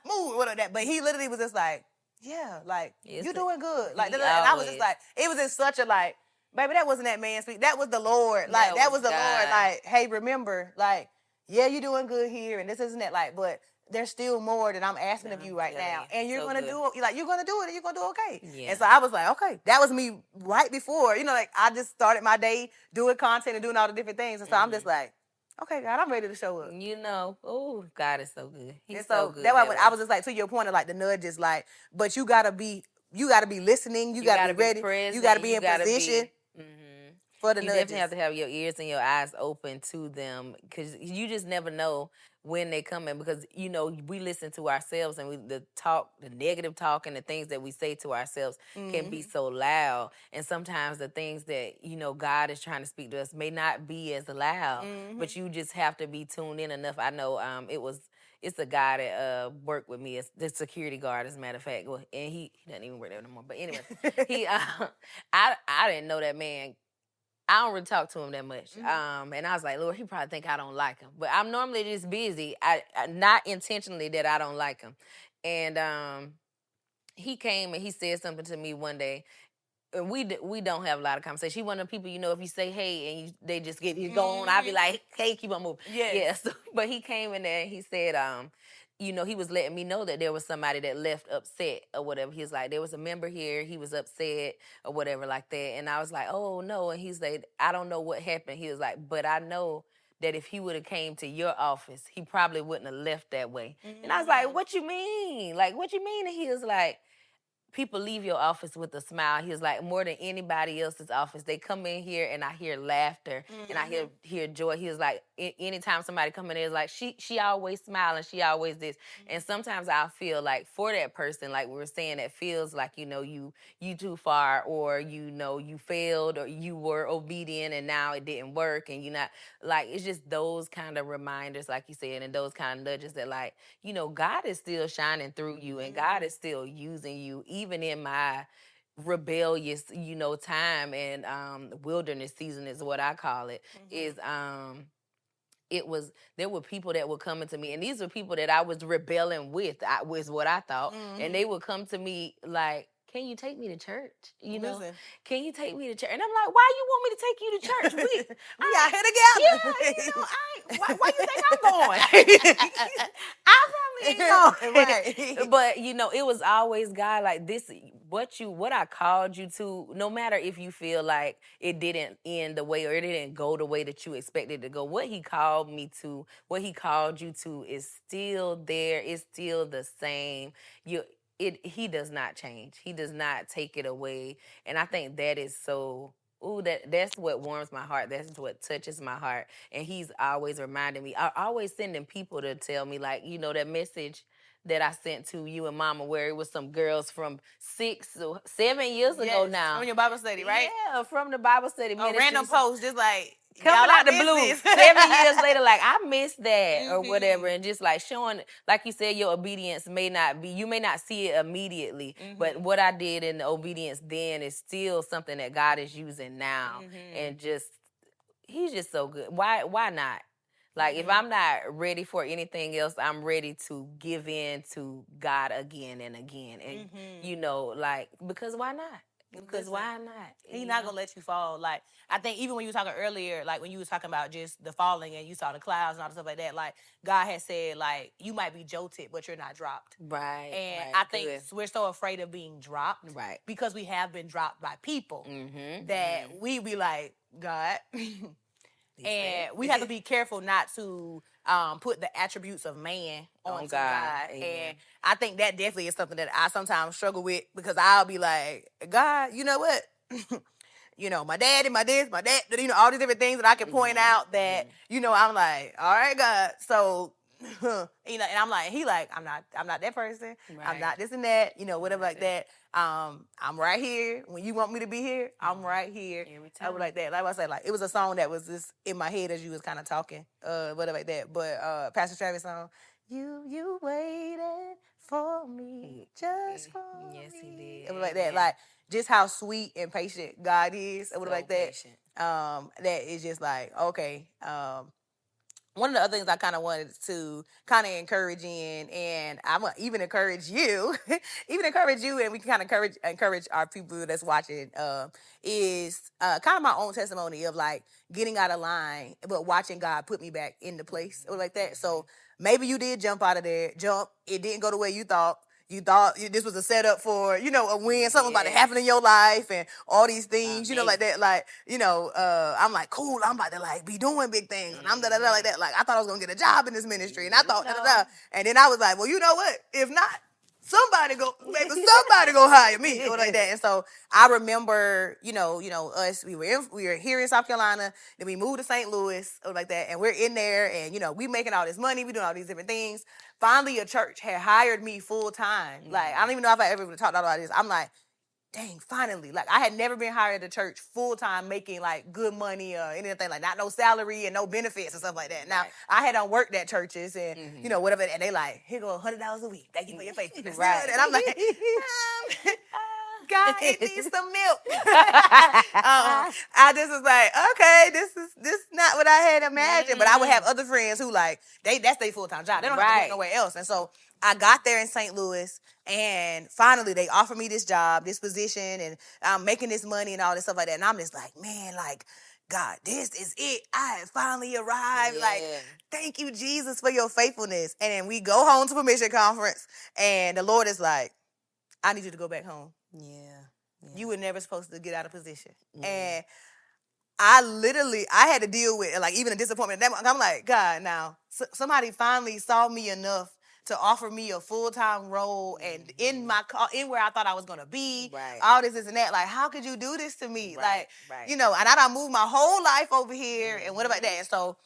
Move. What that? But he literally was just like, yeah, like, you're doing good. Like, and I was just like, it was just such a like, baby, that wasn't that man speak. That was the Lord. Like, that was the Lord. Like, hey, remember, like, yeah, you're doing good here and this isn't that. Like, but there's still more that I'm asking of you right now. And you're going to do it. Like, you're going to do it and you're going to do okay. Yeah. And so I was like, okay, that was me right before. Like, I just started my day doing content and doing all the different things. And so I'm just like, okay, God, I'm ready to show up. Oh, God is so good. He's so good. That's why I was just like, to your point of like the nudges, like, but you got to be listening. You got to be ready. Present, you got to be in position. For the you nudges. Definitely have to have your ears and your eyes open to them because you just never know when they come in because, we listen to ourselves and the negative talk and the things that we say to ourselves can be so loud. And sometimes the things that, God is trying to speak to us may not be as loud, but you just have to be tuned in enough. I know it's a guy that worked with me, the security guard, as a matter of fact. Well, and he doesn't even work there no more. But anyway, I didn't know that man. I don't really talk to him that much. And I was like, Lord, he probably think I don't like him. But I'm normally just busy. I not intentionally that I don't like him. And he came and he said something to me one day. And we don't have a lot of conversation. He one of the people, if you say hey and they just get you going, I'll be like, hey, keep on moving. Yes. Yeah, but he came in there and he said, he was letting me know that there was somebody that left upset or whatever. He was like, there was a member here. He was upset or whatever like that. And I was like, oh, no. And he's like, I don't know what happened. He was like, but I know that if he would have came to your office, he probably wouldn't have left that way. And I was like, what you mean? Like, what you mean? And he was like, people leave your office with a smile. He was like, more than anybody else's office, they come in here and I hear laughter and I hear joy. He was like, anytime somebody come in there, it's like she always smiling, she always this. And sometimes I feel like for that person, like we were saying, that feels like, you too far, or you failed, or you were obedient and now it didn't work, and you're not, like, it's just those kind of reminders, like you said, and those kind of nudges that, like, God is still shining through you, and God is still using you, even in my rebellious, time, and wilderness season is what I call it. Is there were people that would come into me, and these were people that I was rebelling with, was what I thought, and they would come to me like, can you take me to church? Listen. Can you take me to church? And I'm like, why you want me to take you to church? We out here together. Yeah, why you think I'm going? I probably ain't going. Right. But it was always God, like, this, what I called you to, no matter if you feel like it didn't end the way, or it didn't go the way that you expected to go, what he called me to, what he called you to is still there. It's still the same. He does not change. He does not take it away. And I think that is so, that's what warms my heart. That's what touches my heart. And he's always reminding me, always sending people to tell me, like, that message that I sent to you and Mama, where it was some girls from 6 or 7 years ago now. From your Bible study, right? Yeah, from the Bible study. A random post, just like, coming out the blue, 7 years later, like, I missed that, or Mm-hmm. whatever, and just like showing, like you said, your obedience you may not see it immediately, but what I did in the obedience then is still something that God is using now, and he's just so good. Why not? Like, if I'm not ready for anything else, I'm ready to give in to God again and again, and like, because why not? Because why not? He's not gonna let you fall. Like, I think even when you were talking earlier, like when you was talking about just the falling and you saw the clouds and all the stuff like that, like God had said, like, you might be jolted, but you're not dropped. Right. And right, I think good. we're so afraid of being dropped, Right. because we have been dropped by people, that we be like, God. And we have to be careful not to put the attributes of man on God. And I think that definitely is something that I sometimes struggle with, because I'll be like, God, you know what? My dad and my this, my dad, all these different things that I can point out that, I'm like, all right, God. So, and I'm like, I'm not that person. Right. I'm not this and that, whatever like that. I'm right here. When you want me to be here, I'm right here. Every time. I was like that. Like I said, like, it was a song that was just in my head as you was kind of talking, whatever like that. But Pastor Travis' song, you waited for me, just for me. Yes, he did. It was like that. Like, just how sweet and patient God is, or whatever like that. Patient. That is just like, okay. One of the other things I kind of wanted to kind of encourage in, and I'm going to even encourage you, and we can kind of encourage our people that's watching, is kind of my own testimony of, like, getting out of line, but watching God put me back into place, or like that. So maybe you did jump out of there, it didn't go the way you thought. You thought this was a setup for, a win, something about to happen in your life, and all these things, like that. Like, I'm like, cool, I'm about to, like, be doing big things, and I'm da-da-da like that. Like, I thought I was going to get a job in this ministry, and I thought da-da-da. And then I was like, well, you know what? If not, somebody go hire me, or like that. And so I remember, us, we were here in South Carolina, then we moved to St. Louis, or like that, and we're in there, and we making all this money, we doing all these different things. Finally, a church had hired me full time. Like, I don't even know if I ever would have talked about this. I'm like, dang, finally. Like, I had never been hired at a church full time, making, like, good money or anything, like, not no salary and no benefits and stuff like that. Now, I had worked at churches and, whatever, and they like, here go $100 a week. Thank you for your faithfulness. Right. And I'm like, God, it needs some milk. I just was like, okay, this is not what I had imagined. But I would have other friends who, like, that's their full-time job. They don't have to work nowhere else. And so I got there in St. Louis, and finally they offered me this job, this position, and I'm making this money and all this stuff like that. And I'm just like, man, like, God, this is it. I have finally arrived. Yeah. Like, thank you, Jesus, for your faithfulness. And then we go home to permission conference, and the Lord is like, I need you to go back home. Yeah. You were never supposed to get out of position. And I had to deal with, like, even a disappointment. I'm like, God, now, somebody finally saw me enough to offer me a full-time role and in where I thought I was gonna be, Right. all this and that. Like, how could you do this to me? Right, Like, right. you know, and I done moved my whole life over here, and what about that? And so,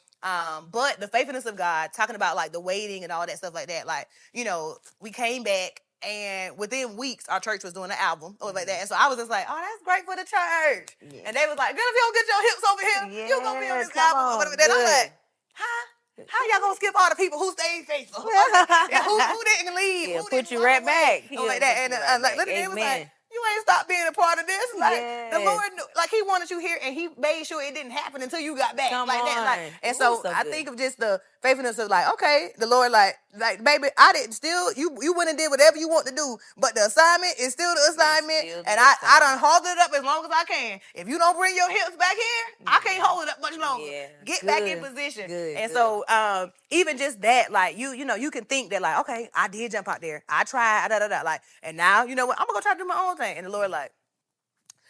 but the faithfulness of God, talking about like the waiting and all that stuff like that, like, you know, we came back. And within weeks, our church was doing an album or like that. And so I was just like, oh, that's great for the church. Yeah. And they was like, girl, if you don't get your hips over here, you going to be on this album. Or whatever. Then I'm like, huh? How y'all gonna skip all the people who stayed faithful? And who didn't leave? Yeah, who put didn't you run right away? back. Or like that. And like, literally, it was like, you ain't stopped being a part of this. Like, the Lord knew, like, he wanted you here, and he made sure it didn't happen until you got back. Come like that. on. Like, and Ooh, so so I good. think of just the faithfulness of like, okay, the Lord, like, baby, I didn't still, you went and did whatever you want to do, but the assignment is still the assignment. still the And I done assignment. hauled it up as long as I can. If you don't bring your hips back here, I can't hold it up much longer. Yeah. Get Good. back in position. Good, And good. so even just that, like, you know, you can think that like, okay, I did jump out there. I tried, like, and now, you know what, I'm gonna go try to do my own thing. And the Lord like,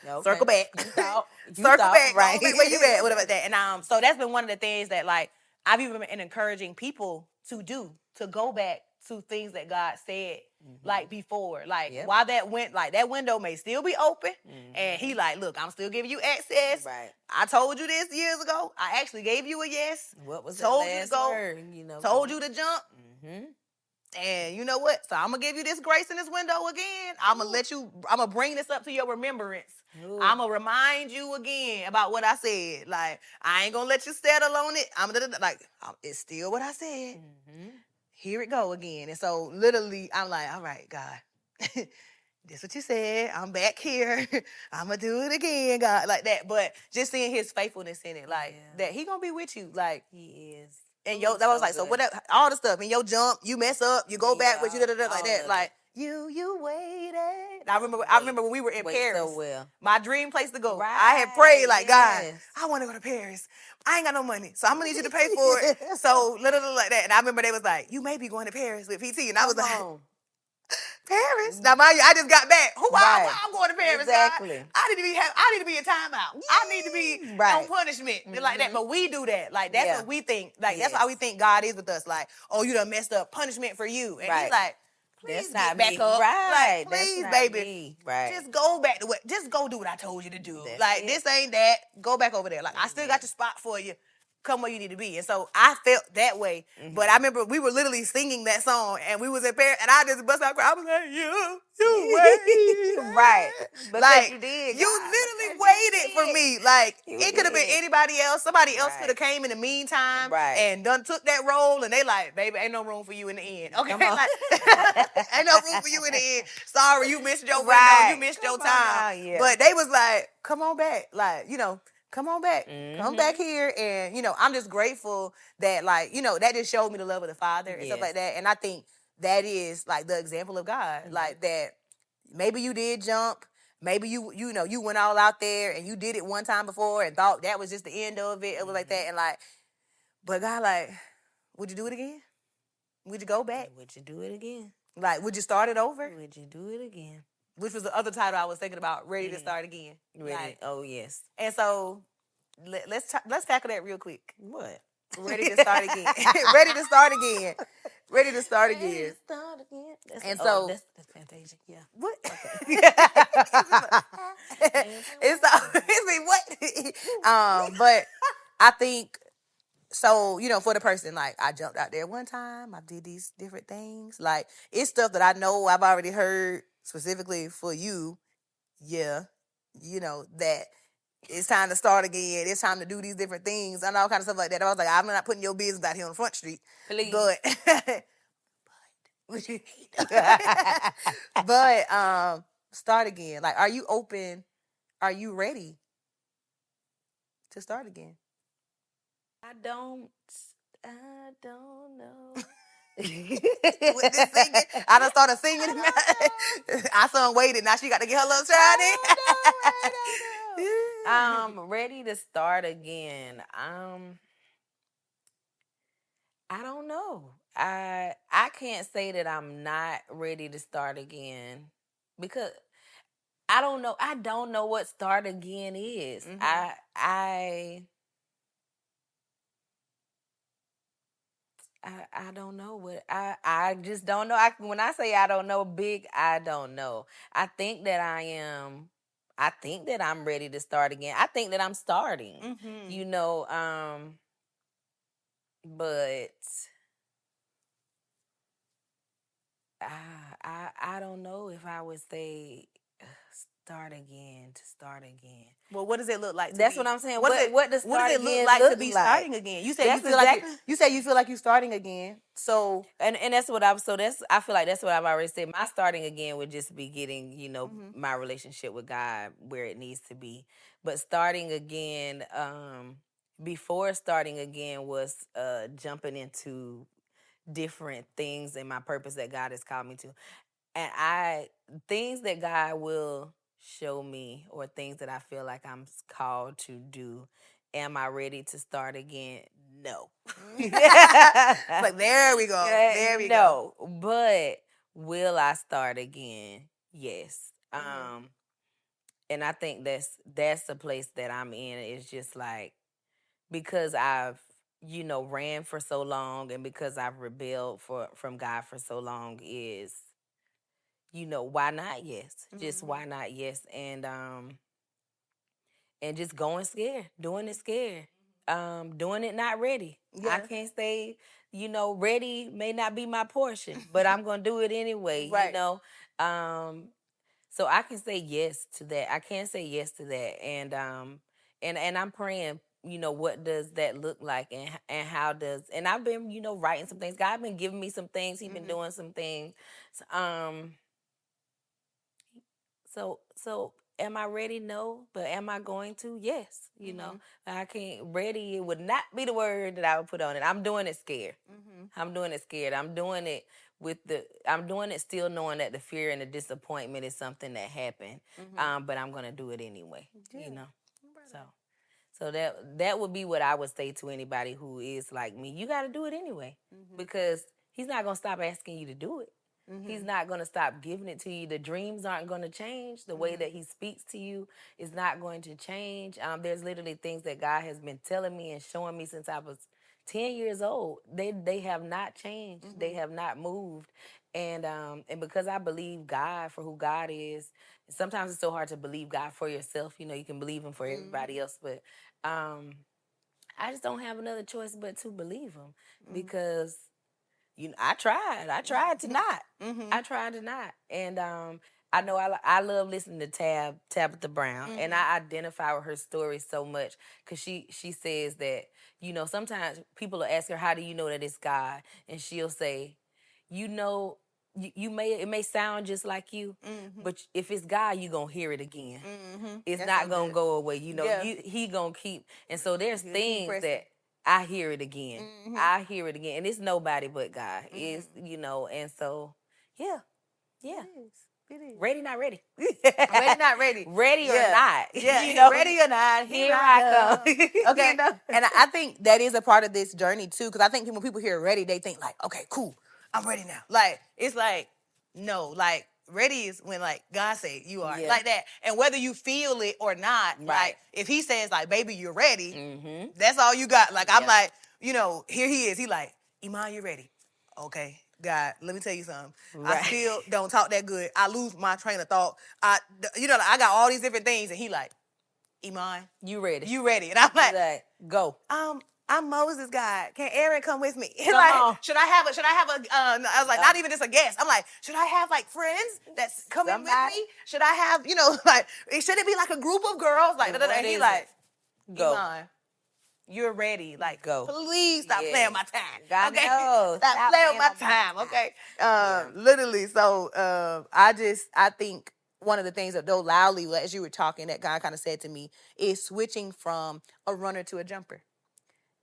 Okay. circle back. Circle back. Right. Go back where you at, whatever that. And so that's been one of the things that like I've even been encouraging people to do, to go back to things that God said like before. Like while that window may still be open, and he like, look, I'm still giving you access. Right. I told you this years ago. I actually gave you a yes. What was told the you last to go, word? You know, told you to jump. Mm-hmm. And you know what? So I'm gonna give you this grace in this window again. I'm gonna bring this up to your remembrance. Ooh. I'm gonna remind you again about what I said. Like, I ain't gonna let you settle on it. It's still what I said. Mm-hmm. Here it go again. And so literally, I'm like, all right, God. This what you said. I'm back here. I'm gonna do it again, God, like that. But just seeing his faithfulness in it, like that, he gonna be with you, like he is. And that was like, so whatever, all the stuff. And your jump, you mess up, you go back with you, like that. Like, you waited. I remember when we were in Paris. So well. My dream place to go. Right, I had prayed like, God, yes. I want to go to Paris. I ain't got no money, so I'm gonna need you to pay for it. So literally like that. And I remember they was like, you may be going to Paris with PT, and I was like, Paris. Now, mind you, I just got back. I'm going to Paris, exactly. God. I need to be in timeout. I need to be on punishment, like that. But we do that. Like, that's what we think. Like, that's how we think God is with us. Like, oh, you done messed up, punishment for you. And he's like, please get back up. Right. Like, please, that's baby. Me. Right. Just go back to just go do what I told you to do. That's like, this ain't that. Go back over there. Like, I still got your spot for you. Come where you need to be. And so I felt that way. But I remember we were literally singing that song, and we was in Paris, and I just bust out crying. I was like, you waited. Right. Because like, you did. You literally waited for me. Like, it could have been anybody else. Somebody else could have came in the meantime and done took that role, and they like, baby, ain't no room for you in the end. Okay? Like, ain't no room for you in the end. Sorry, you missed your window. You missed your time. But they was like, come on back. Like, you know, come on back. Come back here. And, you know, I'm just grateful that, like, you know, that just showed me the love of the Father and stuff like that. And I think that is, like, the example of God. Like, that maybe you did jump. Maybe you know, you went all out there and you did it one time before and thought that was just the end of it. It was like that. And, like, but God, like, would you do it again? Would you go back? Would you do it again? Like, would you start it over? Would you do it again? Which was the other title I was thinking about, Ready to Start Again. Ready. Like, oh, yes. And so let's tackle that real quick. What? Ready to start again. Ready to start again. Ready to start again. Ready to start again. That's Fantasia. Yeah. What? Okay. But I think, so, you know, for the person, like, I jumped out there one time. I did these different things. Like, it's stuff that I know I've already heard specifically for you. Yeah. You know, that it's time to start again. It's time to do these different things and all kind of stuff like that. I was like, I'm not putting your business out here on Front Street. Please. But start again. Like, are you open? Are you ready to start again? I don't know. With this singing, I done started singing. I sung Waited. Now she got to get her little child in. Ready to start again. I don't know. I can't say that I'm not ready to start again because I don't know. I don't know what start again is. I don't know what I just don't know. When I say I don't know, big, I don't know. I think that I'm ready to start again. I think that I'm starting. You know, but I don't know if I would say start again. Well, what does it look like? That's what I'm saying. What does what does it look again like to look be like? starting again? You said That's you feel like exactly- you feel like you're starting again. So and that's what I feel like that's what I've already said. My starting again would just be getting, my relationship with God where it needs to be. But starting again, before starting again was jumping into different things and my purpose that God has called me to. And things that God will show me or things that I feel like I'm called to do. Am I ready to start again? No. like there we go. There we go. No. But will I start again? Yes. And I think that's the place that I'm in. It's just like because I've ran for so long and because I've rebelled from God for so long is why not yes, just why not yes, and just going scared, doing it scared, doing it not ready. I can't say ready may not be my portion, but I'm gonna do it anyway. Right. So I can say yes to that. I can say yes to that, and I'm praying. What does that look like, and how does? And I've been writing some things. God been giving me some things. He's been doing some things. So am I ready? No, but am I going to? Yes. I can't. Ready it would not be the word that I would put on it. I'm doing it scared. I'm doing it scared. I'm doing it I'm doing it still knowing that the fear and the disappointment is something that happened. But I'm gonna do it anyway. So that would be what I would say to anybody who is like me. You got to do it anyway because he's not gonna stop asking you to do it. He's not going to stop giving it to you. The dreams aren't going to change. The way that he speaks to you is not going to change. There's literally things that God has been telling me and showing me since I was 10 years old. They have not changed. They have not moved. And because I believe God for who God is, sometimes it's so hard to believe God for yourself. You can believe him for everybody else, but I just don't have another choice but to believe him because I tried. I tried to not. I tried to not. And I know I love listening to Tabitha Brown, and I identify with her story so much because she says that sometimes people will ask her, "How do you know that it's God?" And she'll say, it may sound just like you, but if it's God, you gonna hear it again. It's That's not so gonna good. go away. He gonna keep. And so there's things pressing. that I hear it again. I hear it again, and it's nobody but God. It's and so yeah. It is. Ready, not ready. Ready, not ready. Ready or not. Yeah. Ready or not, here I come. Okay. And I think that is a part of this journey too, because I think when people hear ready, they think like, okay, cool, I'm ready now. Like it's like, no, like ready is when like God say you are like that, and whether you feel it or not, like if He says like, baby, you're ready, that's all you got. Like I'm like, here He is. He like, Iman, you're ready. Okay. God, let me tell you something. I still don't talk that good. I lose my train of thought. I got all these different things, and he like, Iman, you ready? And I'm like, go. I'm Moses, God. Can Aaron come with me? Come like, on. should I have I was like, not even just a guest. I'm like, should I have like friends that's coming with me? Should I have, like, should it be like a group of girls? Like, and he like, go. Iman, you're ready. Like, go. Please stop playing my time. God okay? knows. Stop playing my time. Okay. Literally. So I think one of the things that though loudly as you were talking that God kind of said to me is switching from a runner to a jumper.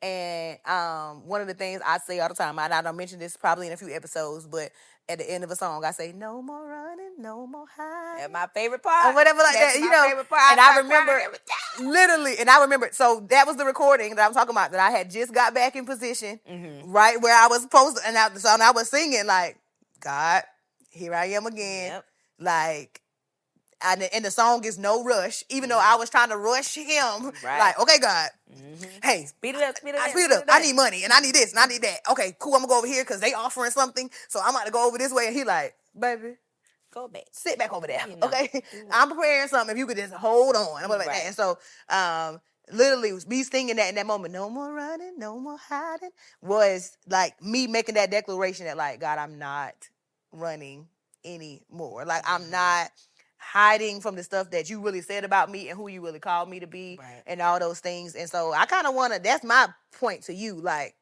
And one of the things I say all the time, I don't mention this probably in a few episodes, but at the end of a song, I say, no more running, no more hiding. That's my favorite part. Or whatever like That's that, my favorite part. And I remember, literally, and I remember, so that was the recording that I'm talking about, that I had just got back in position, right where I was supposed to, and I was singing like, God, here I am again. Like, and the song is No Rush, even though I was trying to rush him. Right. Like, okay, God, hey, Speed it up, speed it up. speed it up. I need money, and I need this, and I need that. Okay, cool. I'm gonna go over here because they offering something, so I'm about to go over this way. And he like, baby, Go back. sit back over there. You know. Okay, I'm preparing something. If you could just hold on, I'm like that. And so, literally, me singing that in that moment, no more running, no more hiding, was like me making that declaration that, like, God, I'm not running anymore. Like, I'm not hiding from the stuff that you really said about me and who you really called me to be, and all those things. And so I kind of want to, that's my point to you, like,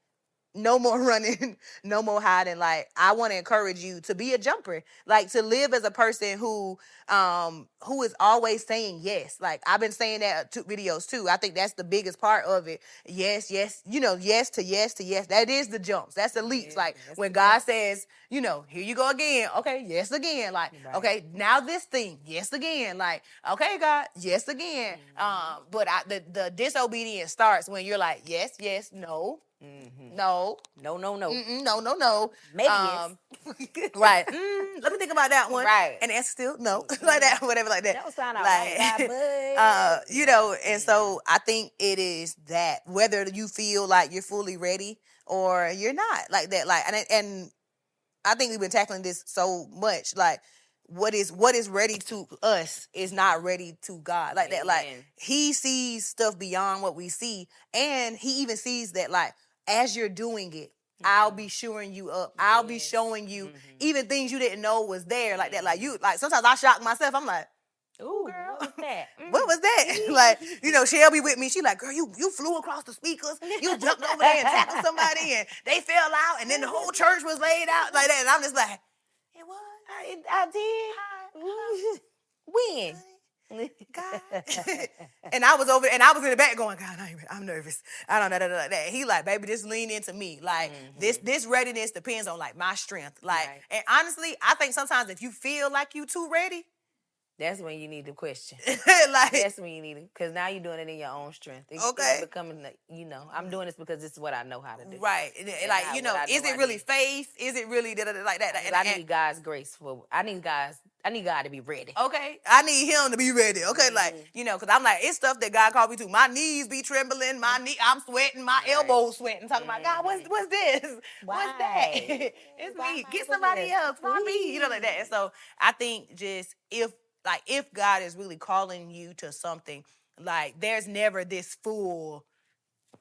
no more running, no more hiding. Like, I want to encourage you to be a jumper, like to live as a person who is always saying yes. Like, I've been saying that to videos too. I think that's the biggest part of it. Yes, yes, yes to yes to yes. That is the jumps. That's the leaps. Yeah, like when God says, here you go again. Okay, yes again. Like, okay, now this thing, yes again. Like, okay, God, yes again. But the disobedience starts when you're like, yes, yes, no. No. No. No. Maybe yes. Right. Let me think about that one. Right. And it's still no. Like that, whatever, like that. That was sound out like, right, but and so I think it is that whether you feel like you're fully ready or you're not, like that. Like, and I think we've been tackling this so much. Like, what is ready to us is not ready to God. Like that. Like, he sees stuff beyond what we see, and he even sees that, like, as you're doing it, I'll be shoring you up. I'll be showing you even things you didn't know was there. Like that. Like, sometimes I shock myself. I'm like, ooh, girl, what was that? What was that? Like, Shelby with me. She like, girl, you flew across the speakers. You jumped over there and tackled somebody, and they fell out, and then the whole church was laid out like that. And I'm just like, it was. I did. When? God. And I was over, and I was in the back going, God, I'm nervous. I don't know that. He like, baby, just lean into me. Like, this readiness depends on, like, my strength. Like, and honestly, I think sometimes if you feel like you too ready, that's when you need to question. Like, that's when you need it, because now you're doing it in your own strength. It's becoming, I'm doing this because this is what I know how to do. Right. And like, is it really faith? Is it really like that? And I need God's grace I need God to be ready. Okay. I need him to be ready. Okay. Like, because I'm like, it's stuff that God called me to. My knees be trembling. I'm sweating. My elbows sweating. Talking about, God, what's this? Why? What's that? It's me. Get somebody else. Why me? Like that. And so I think just if God is really calling you to something, like, there's never this full,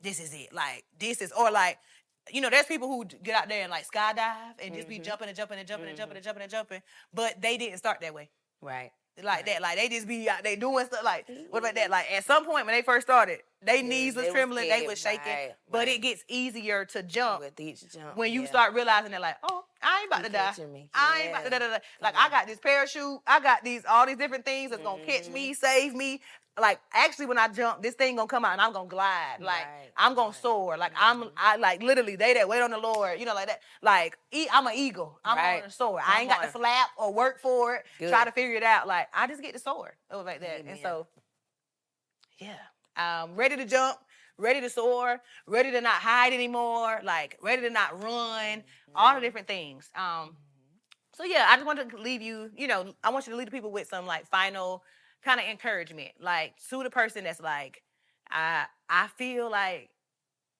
this is it. Like, this is, or like, there's people who get out there and like skydive and just be jumping and jumping and jumping and jumping and jumping and jumping, but they didn't start that way. Right. Like that. Like, they just be out there doing stuff. Like, what about that? Like, at some point when they first started, their knees was trembling, they was shaking. But it gets easier to jump with each jump when you start realizing they're like, oh, I ain't about to die. I ain't about to Like, I got this parachute. I got all these different things that's gonna catch me, save me. Like, actually, when I jump, this thing gonna come out and I'm gonna glide. Like, I'm gonna soar. Like, I like, literally, they that wait on the Lord, like that. Like, I'm an eagle. I'm gonna soar. I ain't got to flap or work for it, try to figure it out. Like, I just get to soar. It was like that. Amen. And so, yeah, ready to jump, ready to soar, ready to not hide anymore, like, ready to not run, all the different things. So, yeah, I just wanted to leave you, I want you to leave the people with some, like, final kind of encouragement, like, to the person that's like, I feel like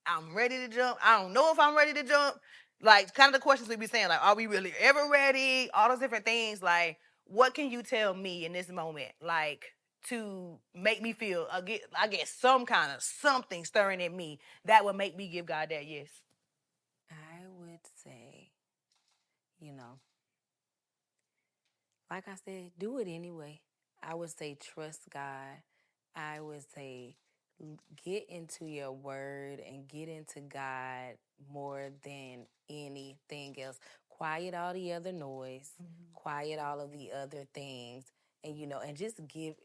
I'm ready to jump. I don't know if I'm ready to jump. Like, kind of the questions we be saying, like, are we really ever ready? All those different things. Like, what can you tell me in this moment, like, to make me feel, I guess, some kind of something stirring in me that would make me give God that yes? I would say, like I said, do it anyway. I would say trust God. I would say get into your word and get into God more than anything else. Quiet all the other noise. Quiet all of the other things. And, and just give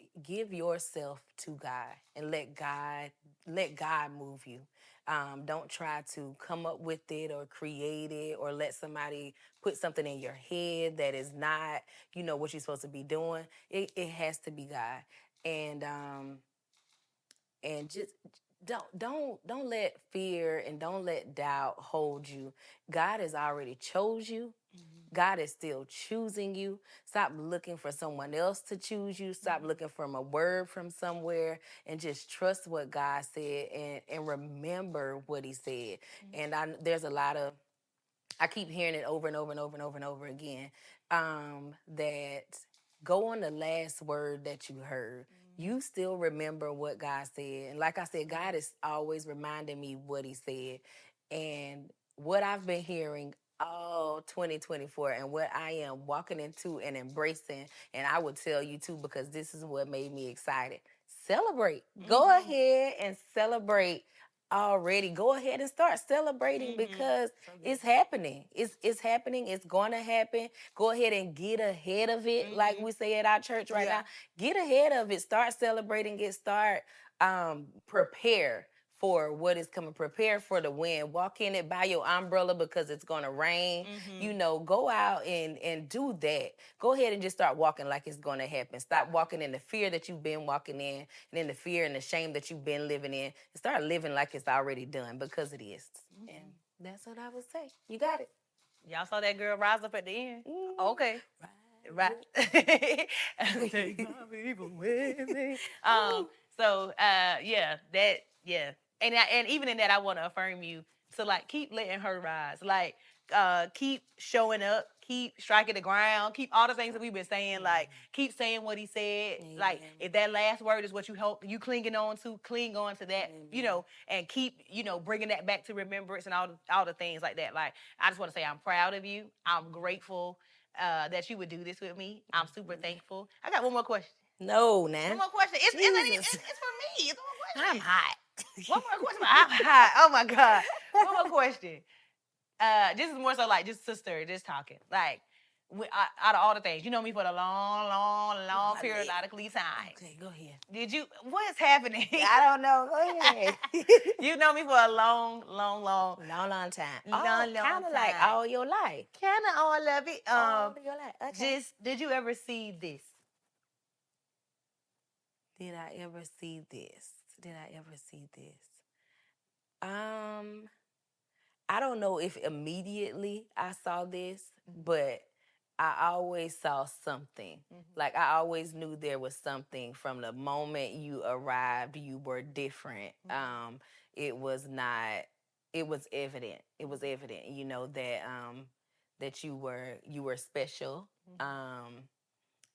yourself to God and let God move you. Don't try to come up with it or create it or let somebody put something in your head that is not, what you're supposed to be doing. It has to be God. And just don't let fear and don't let doubt hold you. God has already chose you. God is still choosing you. Stop looking for someone else to choose you. Stop looking for a word from somewhere, and just trust what God said, and remember what he said. And there's a lot of, I keep hearing it over and over and over and over and over again, that go on the last word that you heard. You still remember what God said. And like I said, God is always reminding me what he said. And what I've been hearing all 2024, and what I am walking into and embracing, and I would tell you too, because this is what made me excited. Celebrate. Go ahead and celebrate already. Go ahead and start celebrating, because it's happening. It's happening. It's going to happen. Go ahead and get ahead of it, like we say at our church right now. Get ahead of it. Start celebrating. Prepare for what is coming. Prepare for the wind. Walk in it by your umbrella, because it's going to rain. Go out and do that. Go ahead and just start walking like it's going to happen. Stop walking in the fear that you've been walking in, and in the fear and the shame that you've been living in, and start living like it's already done, because it is. And that's what I would say. You got it. Y'all saw that girl rise up at the end? Okay. Right. Take my people with me. And even in that, I want to affirm you to like keep letting her rise. Like keep showing up, keep striking the ground, keep all the things that we've been saying. Like keep saying what he said. Like if that last word is what you clinging on to, cling on to that. And keep bringing that back to remembrance, and all the things like that. Like I just want to say I'm proud of you. I'm grateful that you would do this with me. I'm super thankful. I got one more question. No, nah. One more question. It's for me. It's one more question. I'm hot. One more question. I'm hot. Oh my God. One more question. This is more so like just sister, just talking. Like out of all the things, you know me for the long periodically time. Okay, go ahead. What is happening? I don't know. Go ahead. You know me for a long time. Kind of like all your life. Kind of all of it. All your life. Okay. Did you ever see this? Did I ever see this? I don't know if immediately I saw this, but I always saw something. Like I always knew there was something from the moment you arrived. You were different. It was evident. It was evident, that you were special.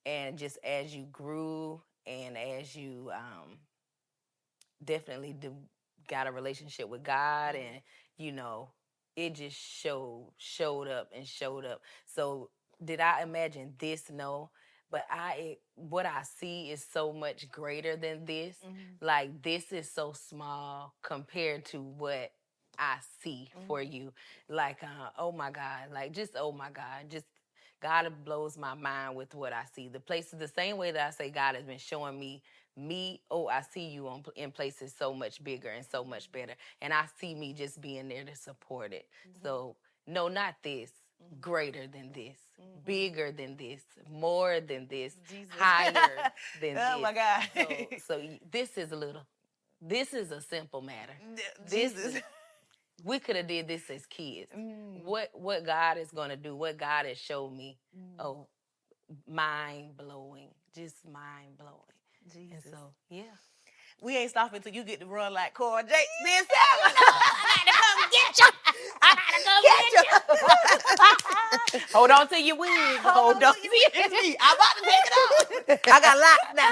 And just as you grew, and as you definitely got a relationship with God, and it just showed up. So did I imagine this? No. But what I see is so much greater than this. Like this is so small compared to what I see for you. Like, oh my God, oh my God, just God blows my mind with what I see. The same way that I say God has been showing me, I see you in places so much bigger and so much better. And I see me just being there to support it. So, no, not this. Greater than this. Bigger than this. More than this. Jesus. Higher than this. Oh, my God. So this is a simple matter. Jesus. We could have did this as kids. What God is going to do, what God has showed me, mind-blowing. Just mind-blowing. Jesus. And so, yeah. We ain't stopping until you get to run like Cora J. This I gotta come get you. Hold on to your wig. Hold on to your It's me. I'm about to take it off. I got locks now.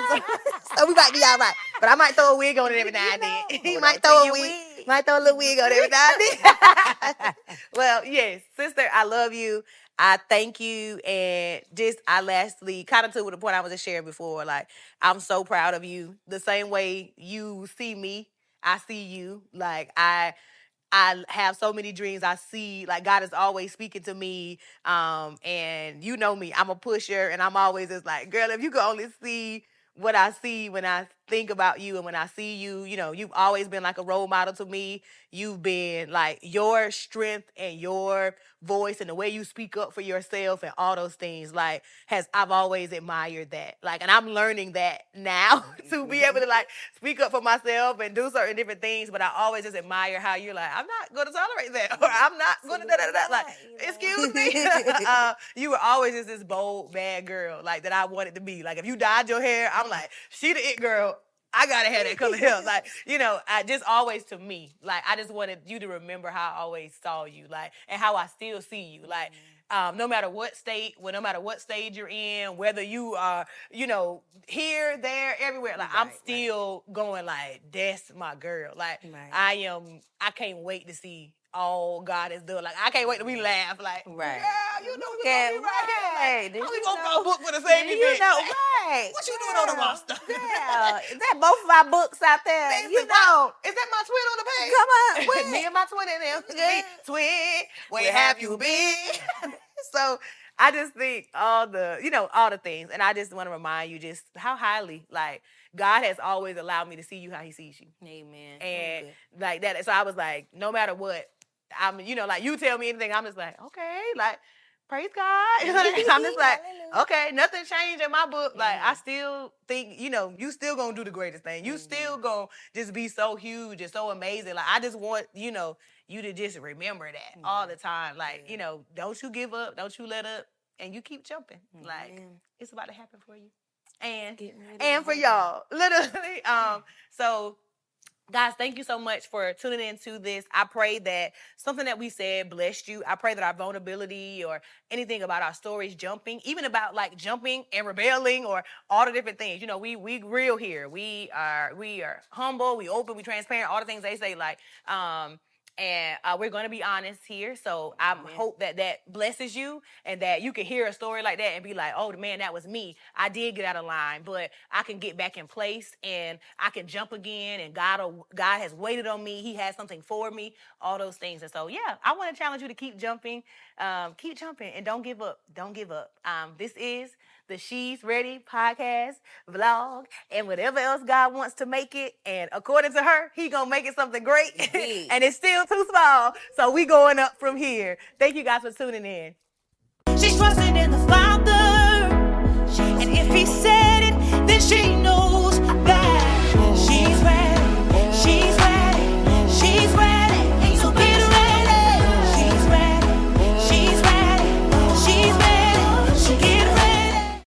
So we might be all right. But I might throw a wig on it every now and then. He might throw a wig. Might throw a little wig on it every now and then. Well, yes, sister, I love you. I thank you. And just, I lastly, kind of to the point I was just sharing before, like, I'm so proud of you. The same way you see me, I see you. Like, I have so many dreams. I see, like, God is always speaking to me. And you know me, I'm a pusher, and I'm always just like, girl, if you could only see what I see when I think about you and when I see you, you know, you've always been like a role model to me. You've been like your strength and your voice and the way you speak up for yourself and all those things, like, I've always admired that. Like, and I'm learning that now to be able to like speak up for myself and do certain different things. But I always just admire how you're like, I'm not going to tolerate that, or I'm not going to da da da. Like, excuse me. You were always just this bold, bad girl, like, that I wanted to be. Like, if you dyed your hair, I'm like, she the it girl. I gotta have that color hair. Like, you know, I just always, to me, like, I just wanted you to remember how I always saw you, like, and how I still see you. Like, no matter what state, no matter what stage you're in, whether you are, you know, here, there, everywhere, like, I'm still going like, that's my girl. Like, I can't wait to see all God is doing. Like, I can't wait till we laugh. Like, girl, you know we're gonna be right here. Like, how we gonna go book for the same event? You know, right. What you doing on the roster? Yeah. Is that both of our books out there? Man, You know. Is that my twin on the page? Come on. What? Me and my twin in there. Twin, where have you been? So I just think all the things. And I just want to remind you just how highly, like, God has always allowed me to see you how he sees you. Amen. And like that. So I was like, no matter what, I'm, you know, like, you tell me anything, I'm just like, okay, like, praise God. I'm just like, okay, nothing changed in my book. Like, I still think, you know, you still gonna do the greatest thing. You still gonna just be so huge and so amazing. Like, I just want, you know, you to just remember that all the time. Like, you know, don't you give up, don't you let up, and you keep jumping. Like, it's about to happen for you. And for y'all, literally. So, guys, thank you so much for tuning into this. I pray that something that we said blessed you. I pray that our vulnerability or anything about our stories jumping, even about like jumping and rebelling or all the different things. You know, we real here. We are humble, we open, we transparent, all the things they say, like, and we're going to be honest here. So I hope that blesses you and that you can hear a story like that and be like, oh, man, that was me. I did get out of line, but I can get back in place and I can jump again. And God has waited on me. He has something for me, all those things. And so, yeah, I want to challenge you to keep jumping, and don't give up. Don't give up. This is the She's Rhetty podcast, vlog, and whatever else God wants to make it. And according to her, he gonna make it something great. And it's still too small. So we going up from here. Thank you guys for tuning in. She's trusting in the